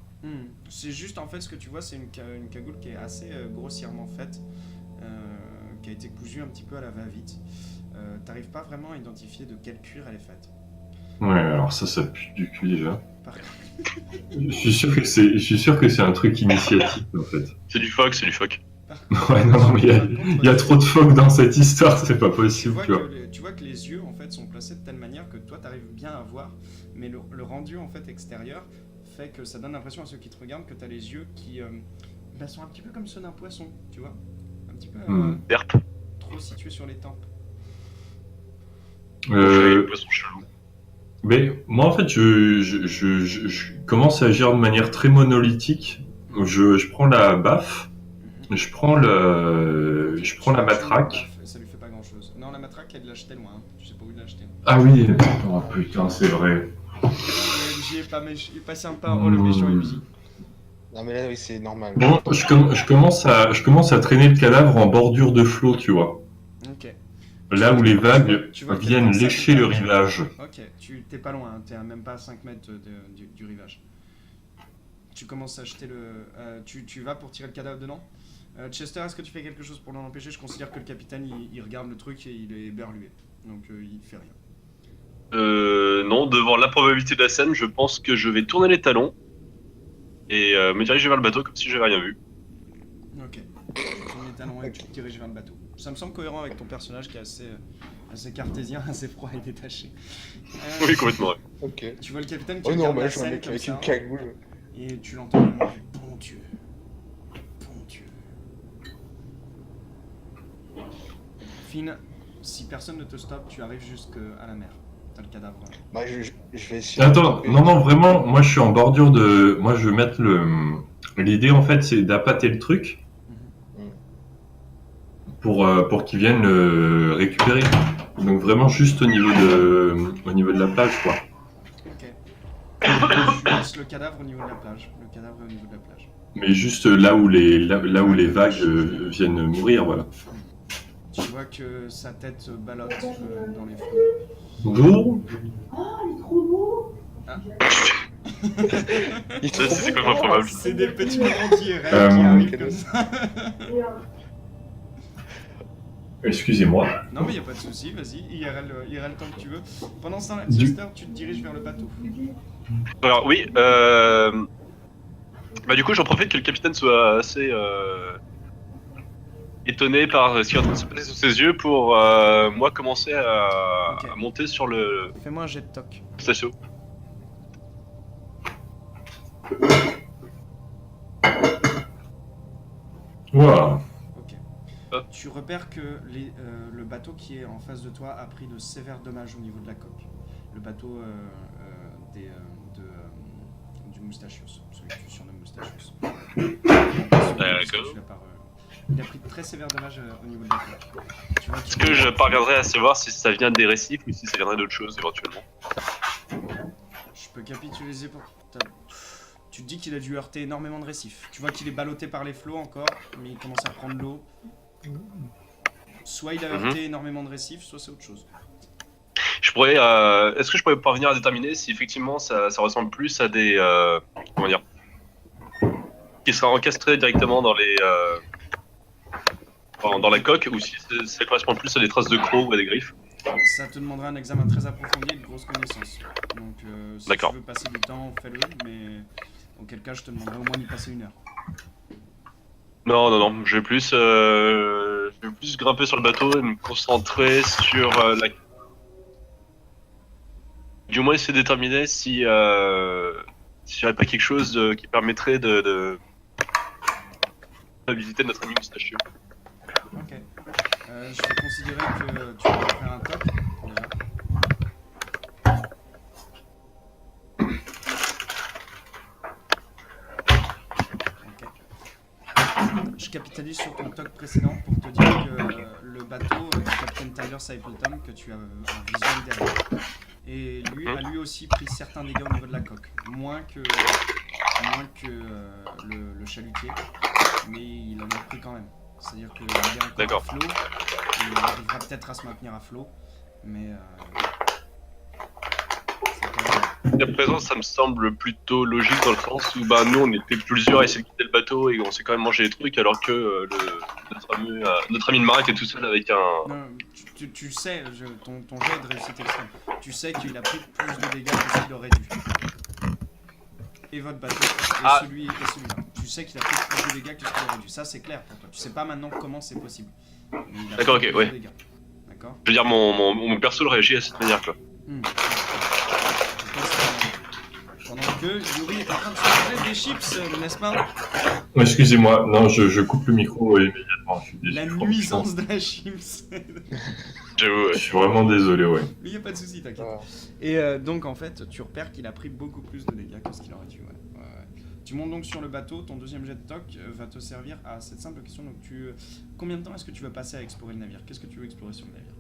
C'est juste en fait ce que tu vois, c'est une cagoule qui est assez grossièrement faite, qui a été cousue un petit peu à la va-vite. T'arrives pas vraiment à identifier de quel cuir elle est faite. Ouais, alors ça pue du cul déjà. Par contre, Je suis sûr que c'est un truc initiatique en fait. C'est du phoque, c'est du phoque. Ouais, non, mais il y a trop de phoques dans cette histoire, c'est pas possible, tu vois. tu vois que les yeux en fait sont placés de telle manière que toi t'arrives bien à voir, mais le rendu en fait extérieur fait que ça donne l'impression à ceux qui te regardent que t'as les yeux qui sont un petit peu comme ceux d'un poisson, tu vois, un petit peu Derp. trop situés sur les tempes. Poisson chelou. Mais moi en fait je commence à agir de manière très monolithique. Je prends la baffe, je prends la matraque. Ça lui fait pas grand chose. Non, la matraque elle l'a jetée loin, hein. Tu sais pas où il l'a jetée. Ah oui, oh putain c'est vrai. Le MJ est pas sympa, oh le méchant MJ. Non mais là, oui, c'est normal. Bon, je commence à traîner le cadavre en bordure de flot, tu vois. Ok. Là où les vagues Tu vois que viennent ça lécher le détache. rivage. Ok, tu t'es pas loin, hein, t'es à même pas à 5 mètres du rivage. Tu commences à jeter le... tu vas pour tirer le cadavre dedans. Chester, est-ce que tu fais quelque chose pour l'en empêcher? Je considère que le capitaine, il regarde le truc et il est berlué. Donc il fait rien. Non, devant l'improbabilité de la scène, je pense que je vais tourner les talons et me diriger vers le bateau comme si j'avais rien vu. Ok. Tu tournes les talons et tu te diriges vers le bateau. Ça me semble cohérent avec ton personnage qui est assez cartésien, assez froid et détaché. Oui, complètement. Ouais. Ok. Tu vois le capitaine qui Oh non, regarde bah, la je suis un scène mec comme avec ça, une cagoule. et tu l'entends murmurer « Bon Dieu, bon Dieu ». Finn, si personne ne te stoppe, tu arrives jusqu'à la mer. T'as le cadavre. Bah, je vais essayer. Attends, non, vraiment, moi je suis en bordure de. Moi je veux mettre le. L'idée en fait, c'est d'appâter le truc pour qu'ils viennent le récupérer. Donc vraiment juste au niveau de la plage, quoi. Ok. Tu laisses le cadavre au niveau de la plage. Le cadavre est au niveau de la plage. Mais juste là où les vagues viennent mourir, voilà. Tu vois que sa tête ballotte dans les flots. Bonjour. Il est Ça, trop c'est bon. complètement probable. C'est des petits moments d'IRL qui arrivent comme ça. Excusez-moi. Non mais y a pas de souci, vas-y, IRL tant que tu veux. Pendant ce temps-là, Du- Chester, tu te diriges vers le bateau. Alors oui, bah du coup j'en profite que le capitaine soit assez étonné par ce qui est en train de se passer sous ses yeux pour moi commencer Ok. à monter sur le Fais-moi un jet de toc. station. Wow. Ok. Hop. Tu repères que le bateau qui est en face de toi a pris de sévères dommages au niveau de la coque. Le bateau du Moustachius, celui que tu surnommes Moustachius. Il a pris de très sévères dommages au niveau de la coque. Tu vois Est-ce que je parviendrai à savoir si ça vient des récifs ou si ça viendrait d'autre chose éventuellement? Je peux capitaliser pour... Tu te dis qu'il a dû heurter énormément de récifs. Tu vois qu'il est ballotté par les flots encore, mais il commence à prendre l'eau. Soit il a heurté énormément de récifs, soit c'est autre chose. Je pourrais, est-ce que je pourrais parvenir à déterminer si effectivement ça ressemble plus à des, comment dire, qui sera encastré directement dans les, dans la coque, ou si ça correspond plus à des traces de crocs ou à des griffes? Ça te demandera un examen très approfondi et de grosses connaissances. Donc si tu D'accord. veux passer du temps, fais-le, mais auquel cas je te demanderai au moins d'y passer 1 heure. Non, je vais plus grimper sur le bateau et me concentrer sur du moins essayer de déterminer si s'il n'y aurait pas quelque chose qui permettrait de visiter notre ami Moustachieux. Ok. Je vais considérer que tu vas faire un toc, déjà. Je capitalise sur ton toc précédent pour te dire que le bateau du Captain Tyler Stapleton que tu as en visuel derrière. Et lui a lui aussi pris certains dégâts au niveau de la coque. Moins que le chalutier, mais il en a pris quand même. C'est-à-dire qu'il est encore D'accord. à flot, et il arrivera peut-être à se maintenir à flot, mais c'est pas... À présent, ça me semble plutôt logique dans le sens où bah, nous on était plusieurs à essayer de quitter le bateau et on s'est quand même mangé des trucs alors que notre ami de marin était tout seul avec un. Non, tu sais, ton jet de réussite extrême, tu sais qu'il a pris plus de dégâts que ce qu'il aurait dû. Et votre bateau, et celui-là. Tu sais qu'il a pris plus de dégâts que ce qu'il aurait dû. Ça, c'est clair pour toi. Tu sais pas maintenant comment c'est possible. Mais il a D'accord, pris ok, plus ouais. de dégâts. D'accord. Je veux dire, mon perso le réagit à cette manière quoi. Pendant que Yuri est en train de se manger des chips, n'est-ce pas? Excusez-moi, non, je coupe le micro immédiatement. Je suis désolé. La nuisance de la chips. J'avoue, Je ouais. suis vraiment désolé, ouais. Mais il n'y a pas de souci, t'inquiète. Ah. Et donc en fait, tu repères qu'il a pris beaucoup plus de dégâts que ce qu'il aurait dû. Ouais. Tu montes donc sur le bateau, ton deuxième jet de toc va te servir à cette simple question. Donc combien de temps est-ce que tu vas passer à explorer le navire? Qu'est-ce que tu veux explorer sur le navire?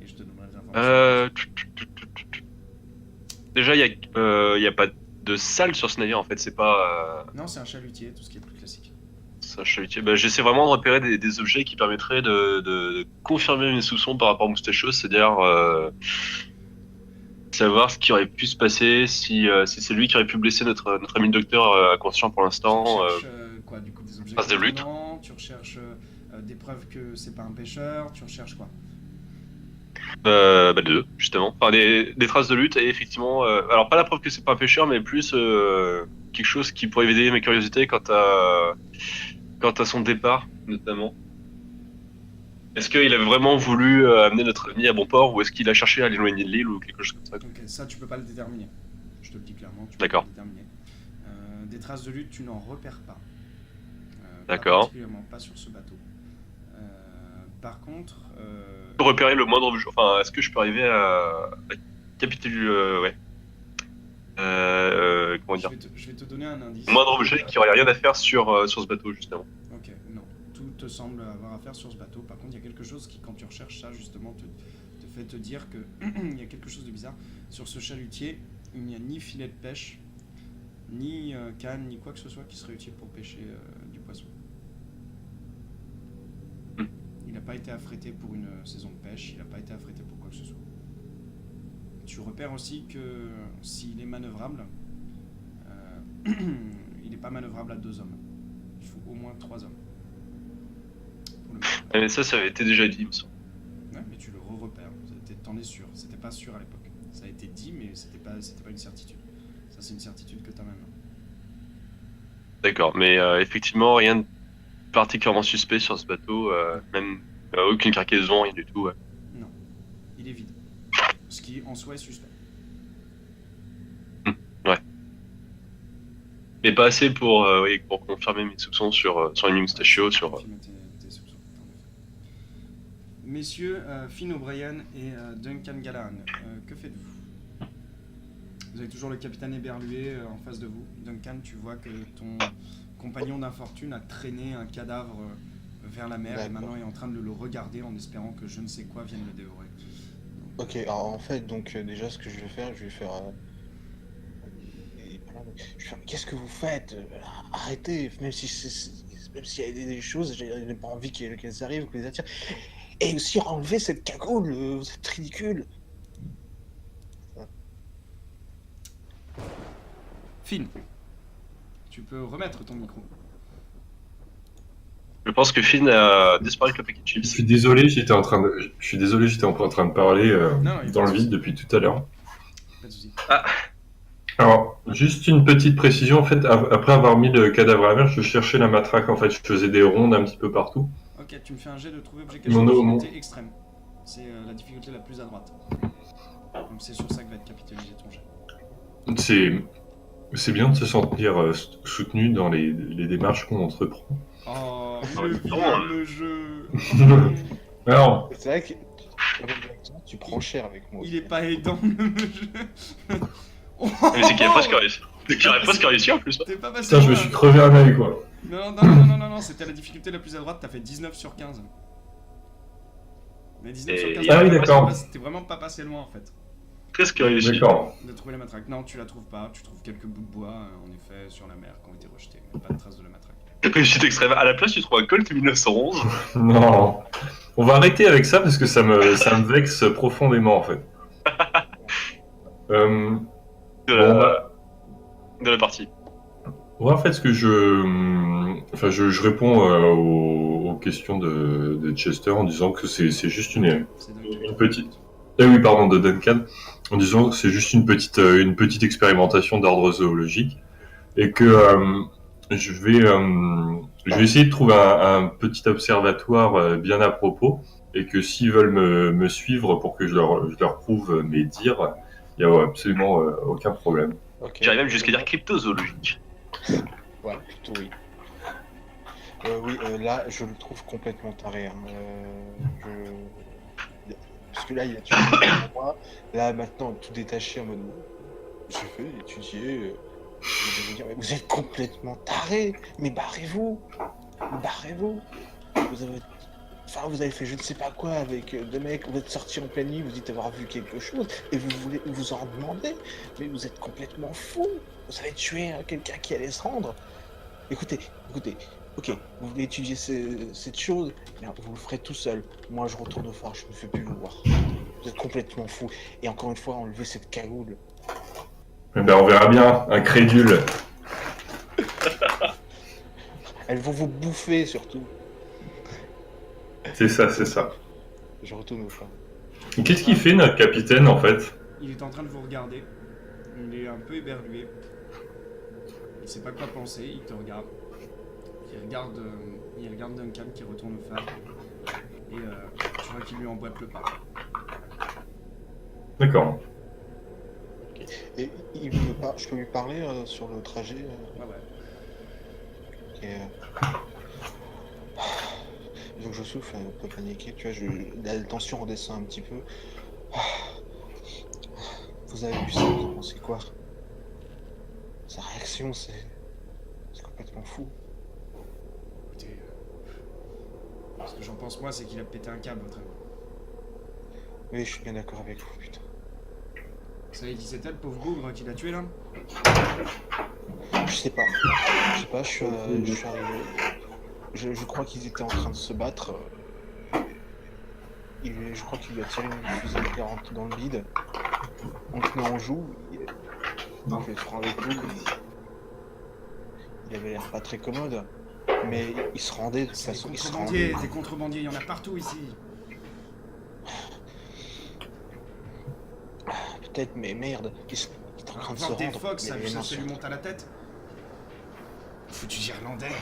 Et je te donnerai des informations. Déjà, il y a pas de salle sur ce navire en fait, c'est pas. Non, c'est un chalutier, tout ce qui est plus classique. un chalutier. Bah, j'essaie vraiment de repérer des objets qui permettraient de confirmer mes soupçons par rapport au Moustachio, c'est-à-dire savoir ce qui aurait pu se passer si c'est lui qui aurait pu blesser notre ami le docteur inconscient pour Tu l'instant. recherches quoi, du coup, des objets traces de lutte. contondants, tu recherches des preuves que c'est pas un pêcheur, tu recherches quoi? Bah, deux, justement. Enfin, des traces de lutte et effectivement, alors pas la preuve que c'est pas un pêcheur, mais plus quelque chose qui pourrait éveiller mes curiosités quant à son départ, notamment. Est-ce qu'il avait vraiment voulu amener notre ami à bon port ou est-ce qu'il a cherché à l'éloigner de l'île ou quelque chose comme ça? Ok, ça tu peux pas le déterminer. Je te le dis clairement, tu peux D'accord. pas le déterminer. Des traces de lutte, tu n'en repères pas. D'accord. Particulièrement pas sur ce bateau. Par contre, Je peux repérer le moindre objet. Enfin, est-ce que je peux arriver à capituler, ouais. Comment dire? je vais te donner un indice. Le moindre objet qui aurait rien à faire sur ce bateau, justement. Ok, non. Tout te semble avoir à faire sur ce bateau. Par contre, il y a quelque chose qui, quand tu recherches ça, justement, te fait te dire que il y a quelque chose de bizarre. Sur ce chalutier, il n'y a ni filet de pêche, ni canne, ni quoi que ce soit qui serait utile pour pêcher du poisson. Il n'a pas été affrété pour une saison de pêche, il n'a pas été affrété pour quoi que ce soit. Tu repères aussi que s'il est manœuvrable, il n'est pas manœuvrable à 2 hommes. Il faut au moins 3 hommes. Pour le manœuvrer. Mais ça avait été déjà dit, il me semble. Ouais, mais tu le repères, t'en es sûr. C'était pas sûr à l'époque. Ça a été dit, mais c'était pas une certitude. Ça, c'est une certitude que t'as maintenant. D'accord, mais effectivement, rien de particulièrement suspect sur ce bateau, même aucune cargaison, rien du tout. Ouais. Non, il est vide. Ce qui en soi est suspect. Ouais. Mais pas assez oui, pour confirmer mes soupçons sur les Moustachio, sur. Confirmer tes soupçons, en effet. Messieurs, Finn O'Brien et Duncan Gallagher, que faites-vous? Vous avez toujours le capitaine éberlué en face de vous. Duncan, tu vois que ton compagnon d'infortune a traîné un cadavre vers la mer et maintenant est en train de le regarder en espérant que je ne sais quoi vienne le dévorer. Ok, alors en fait, donc déjà, ce que je vais faire, qu'est-ce que vous faites? Arrêtez, même même s'il y a des choses, j'ai pas envie qu'elles arrivent, que les attire. Et aussi, enlevez cette cagoule, vous êtes ridicule. Finn, tu peux remettre ton micro. Je pense que Finn a disparu avec le paquet de chips. Je suis désolé, j'étais en train de parler Non, dans le vide depuis tout à l'heure. Pas de soucis. Alors, juste une petite précision, en fait, après avoir mis le cadavre à la mer, je cherchais la matraque, en fait, je faisais des rondes un petit peu partout. Ok, tu me fais un jet de trouver objet caché, Mon- difficulté extrême. C'est la difficulté la plus à droite. Donc c'est sur ça que va être capitalisé ton jet. C'est bien de se sentir soutenu dans les démarches qu'on entreprend. Oh, Ah, le non, vieux, le jeu. Alors, C'est vrai que tu prends cher avec moi. Il est pas aidant, le jeu. Mais c'est qu'il a presque réussi. C'est qu'il aurait presque réussi en plus. T'es pas passé putain, je me loin. suis crevé un œil, quoi. Non, c'était la difficulté la plus à droite, t'as fait 19 sur 15. Mais 19 sur 15, Ah oui, d'accord. t'es vraiment pas passé loin en fait. Presque réussi. D'accord. De trouver la matraque. Non, tu la trouves pas, tu trouves quelques bouts de bois en effet sur la mer qui ont été rejetés, mais pas de traces de la matraque. Réussite extrême. À la place, tu trouves un Colt 1911. Non. On va arrêter avec ça parce que ça me vexe profondément, en fait. De la partie. Ouais, en fait, ce que je réponds aux questions de Chester en disant que c'est juste une petite. Eh oui, pardon, de Duncan, en disant que c'est juste une petite expérimentation d'ordre zoologique et que je vais essayer de trouver un petit observatoire bien à propos et que s'ils veulent me suivre pour que je leur prouve mes dires, il n'y a absolument aucun problème. Ok. J'arrive même jusqu'à dire cryptozoologique. Ouais, plutôt oui. Oui, là, je le trouve complètement taré. Hein. Parce que là, il a tué moi. Là, maintenant, tout détaché en mode. J'ai fait étudier. Je vais dire, mais vous êtes complètement taré. Mais barrez-vous. Barrez-vous. Vous avez fait je ne sais pas quoi avec deux mecs. Vous êtes sortis en pleine nuit. Vous dites avoir vu quelque chose. Et vous voulez vous en demander. Mais vous êtes complètement fou. Vous avez tué quelqu'un qui allait se rendre. Écoutez, Ok, vous voulez étudier cette chose, bien, vous le ferez tout seul. Moi, je retourne au phare, je ne fais plus vous voir. Vous êtes complètement fou. Et encore une fois, enlevez cette cagoule. Eh ben, on verra bien, incrédule. Elles vont vous bouffer, surtout. C'est ça, c'est ça. Je retourne au phare. Et qu'est-ce qu'il fait, notre capitaine, en fait? Il est en train de vous regarder. Il est un peu éberlué. Il sait pas quoi penser, il te regarde. Il regarde Duncan qui retourne au phare. Et tu vois qu'il lui emboîte le pas. D'accord. Et je peux lui parler sur le trajet Ouais, ouais. et, donc je souffle, un peu paniqué, tu vois, la tension redescend un petit peu. Vous avez vu ça, vous en pensez quoi? Sa réaction, c'est complètement fou. Écoutez, ce que j'en pense moi, c'est qu'il a pété un câble, votre ami. Oui, je suis bien d'accord avec vous, putain. Vous savez qui c'était, le pauvre bougre qui l'a tué là? Je sais pas, je suis arrivé. Je crois qu'ils étaient en train de se battre. Je crois qu'il lui a tiré une fusée de 40 dans le bide. En tenant en joue. Je vais être franc avec vous. Il avait l'air pas très commode. Mais il se rendait de toute C'est façon. des Il se contrebandiers, rendait. des contrebandiers, il y en a partout ici. Peut-être, mais merde. Il est en train de se Voir des rendre. Fox, Il avait les ça mains lui sur- monte à la tête. Foutu Irlandais.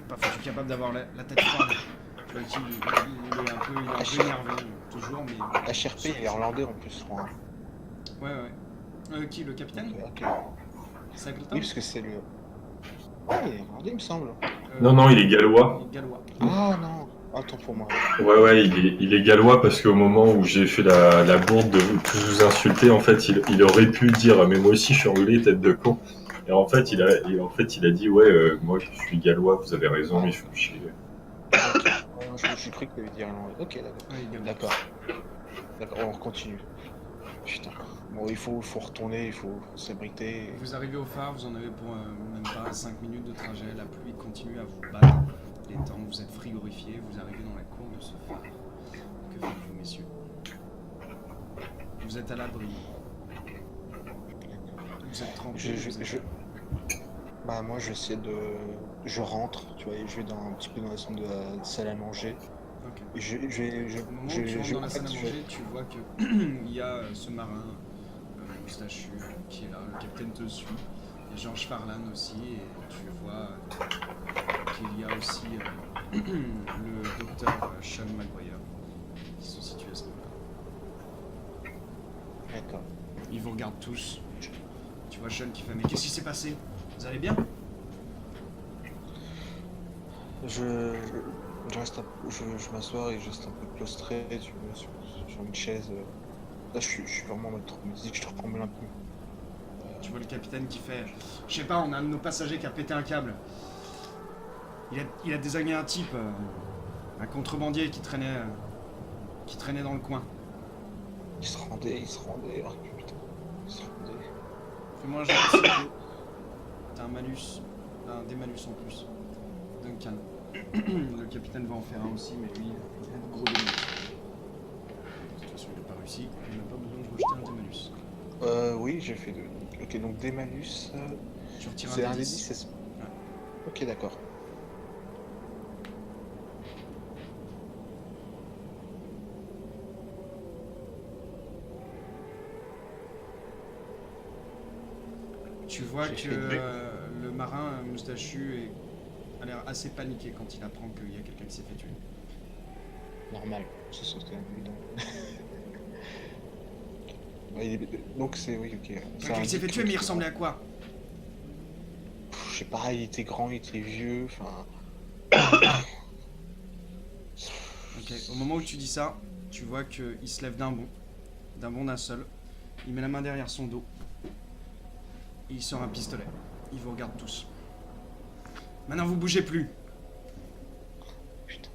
Pas foutu capable d'avoir la tête froide. Tu vois qu'il il est un peu énervé, toujours, mais... HRP, il est irlandais en plus, je crois. Hein. Ouais, ouais. Qui, le capitaine? Ok. C'est Shackleton? Oui, parce que c'est le. Ouais, il est irlandais, il me semble. Non, il est gallois. Il est gallois. Ah non, attends pour moi. Ouais, il est gallois parce qu'au moment où j'ai fait la bourde de tous vous insulter, en fait, il aurait pu dire, mais moi aussi je suis anglais, tête de con. Et en fait, il a dit, ouais, moi je suis gallois, vous avez raison, mais il faut me chier. Ouais, non, je suis cru que tu avais dit irlandais. Ok, d'accord. Ouais, il est gallois. D'accord. D'accord, on continue. Putain. Bon, il faut retourner, il faut s'abriter. Vous arrivez au phare, vous en avez pour même pas 5 minutes de trajet. La pluie continue à vous battre. Les temps, vous êtes frigorifiés. Vous arrivez dans la cour de ce phare. Que faites-vous, messieurs? Vous êtes à l'abri. Vous êtes trempés. Bah moi j'essaie de. Je rentre, tu vois, et je vais un petit peu dans la salle de la salle à manger. Ok. Et Au moment où tu rentres dans la en fait, salle à manger, tu vois que il y a ce marin moustachu qui est là. Le capitaine te suit. Il y a Georges Farlan aussi. Et tu vois qu'il y a aussi le docteur Sean Maguire qui sont situés à ce moment-là. D'accord. Ils vous regardent tous. Tu vois Sean qui fait: mais qu'est-ce qui s'est passé? Vous allez bien? Je je m'assois et je reste un peu prostré, tu vois, sur une chaise. Là je suis vraiment en mode traumatisé, je te tremble un peu. Tu vois le capitaine qui fait: je sais pas, on a un de nos passagers qui a pété un câble. Il a désigné un type, un contrebandier qui traînait dans le coin. Il se rendait, oh putain, il se rendait. Fais-moi un jeu de psycho. T'as un malus, des malus en plus. Duncan. Le capitaine va en faire un aussi, mais lui, il a de gros démalus. De toute façon, il n'a pas réussi, il n'a pas besoin de rejeter un démalus. Oui, j'ai fait deux. Ok, donc des malus. Tu retires C'est un un des des 10. 10, c'est ça. Ok, d'accord. Tu vois J'ai que fait le marin moustachu a l'air assez paniqué quand il apprend qu'il y a quelqu'un qui s'est fait tuer. Normal, ça sautait évident. Ouais, donc c'est oui, ok. Ça Quelqu'un qui s'est fait indique tuer, mais il qu'il- ressemblait à quoi? Je sais pas, il était grand, il était vieux, enfin. Ok, au moment où tu dis ça, tu vois qu'il se lève d'un bond d'un seul. Il met la main derrière son dos. Et il sort un pistolet. Il vous regarde tous. Maintenant, vous bougez plus. Putain.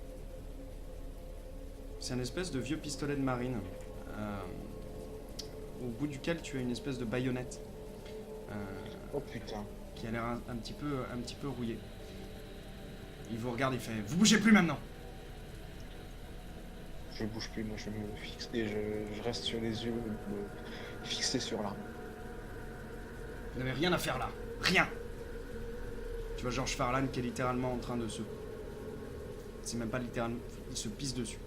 C'est un espèce de vieux pistolet de marine. Au bout duquel tu as une espèce de baïonnette. Oh putain. qui a l'air un petit peu rouillé. Il vous regarde, il fait « Vous bougez plus maintenant !» Je bouge plus, moi je me fixe et je reste sur les yeux fixés sur l'arme. Vous n'avez rien à faire là. Rien. Tu vois George Farlan qui est littéralement en train de se... C'est même pas littéralement... Il se pisse dessus.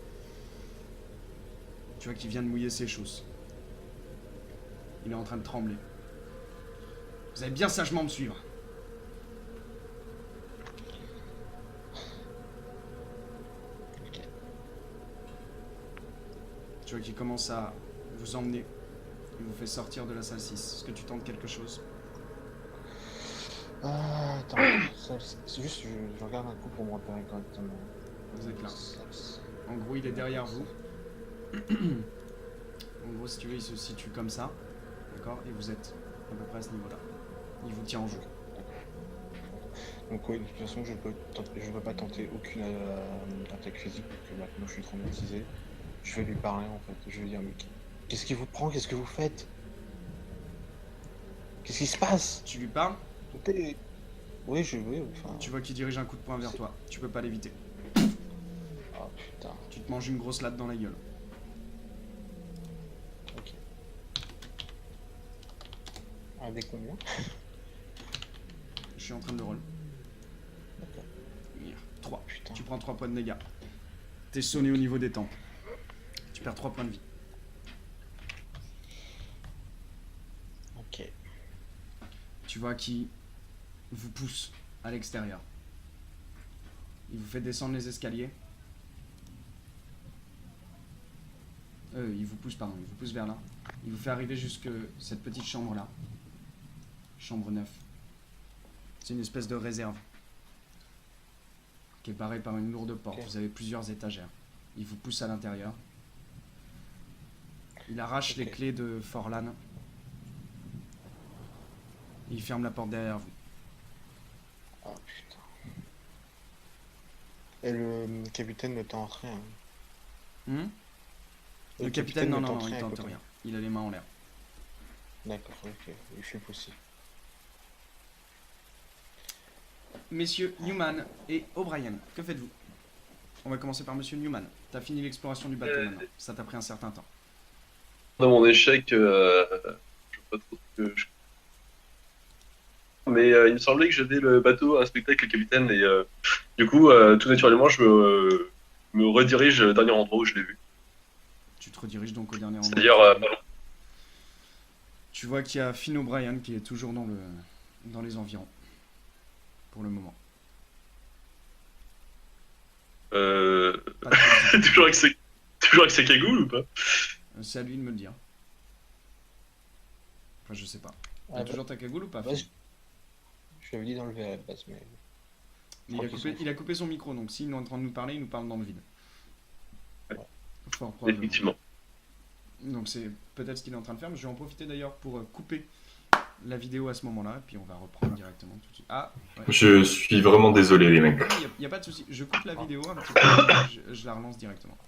Tu vois qu'il vient de mouiller ses choses. Il est en train de trembler. Vous allez bien sagement me suivre. Ok. Tu vois qu'il commence à vous emmener. Il vous fait sortir de la salle 6. Est-ce que tu tentes quelque chose? Ah, attends, c'est juste, je regarde un coup pour me repérer correctement. Vous êtes là. En gros, il est derrière vous. En gros, si tu veux, il se situe comme ça. D'accord? Et vous êtes à peu près à ce niveau-là. Il vous tient en jeu. Donc oui, de toute façon, je peux pas tenter aucune attaque physique parce que maintenant je suis traumatisé. Je vais lui parler en fait. Je vais dire, mais qu'est-ce qui vous prend? Qu'est-ce que vous faites? Qu'est-ce qui se passe? Tu lui parles? Oui, enfin... Tu vois qu'il dirige un coup de poing vers toi. Tu peux pas l'éviter. Ah putain, Tu te manges une grosse latte dans la gueule. ok. Un des combien? Je suis en train de le roll. D'accord. 3. Putain. Tu prends 3 points de dégâts. T'es sonné au niveau des tempes. Tu perds 3 points de vie. Ok. Tu vois qu'il vous pousse à l'extérieur. Il vous fait descendre les escaliers. Il vous pousse vers là. Il vous fait arriver jusque cette petite chambre là. Chambre 9. C'est une espèce de réserve qui est barrée par une lourde porte. Ok. Vous avez plusieurs étagères. Il vous pousse à l'intérieur. Il arrache les Ok. clés de Forlan. Il ferme la porte derrière vous. Ah putain. Et le capitaine ne tente rien. Le capitaine, non, ne non, tente non, il rien à tente côté. rien. Il a les mains en l'air. D'accord, ok. Il fait possible. Messieurs Newman et O'Brien, que faites-vous? On va commencer par Monsieur Newman. T'as fini l'exploration du bateau maintenant. Ça t'a pris un certain temps. Dans mon échec, je sais pas trop ce que je... Mais il me semblait que j'avais le bateau inspecté avec le capitaine et du coup, tout naturellement, je me redirige au dernier endroit où je l'ai vu. Tu te rediriges donc au dernier endroit. C'est-à-dire, Tu vois qu'il y a Finn O'Brien qui est toujours dans les environs. Pour le moment. Pas de politique. toujours avec ses cagoules ou pas? C'est à lui de me le dire. Enfin, je sais pas. T'as Ah, toujours ta cagoule ou pas, ouais, Finn? je lui avais dit d'enlever à la base, mais... Mais crois qu'ils il a coupé son micro, donc s'il est en train de nous parler, il nous parle dans le vide. Ouais. Fort probablement. Effectivement. Donc c'est peut-être ce qu'il est en train de faire, mais je vais en profiter d'ailleurs pour couper la vidéo à ce moment-là, et puis on va reprendre directement tout de suite. Ah, ouais. Je suis vraiment désolé, les mecs. Il n'y a pas de souci, je coupe la vidéo un petit peu, je la relance directement.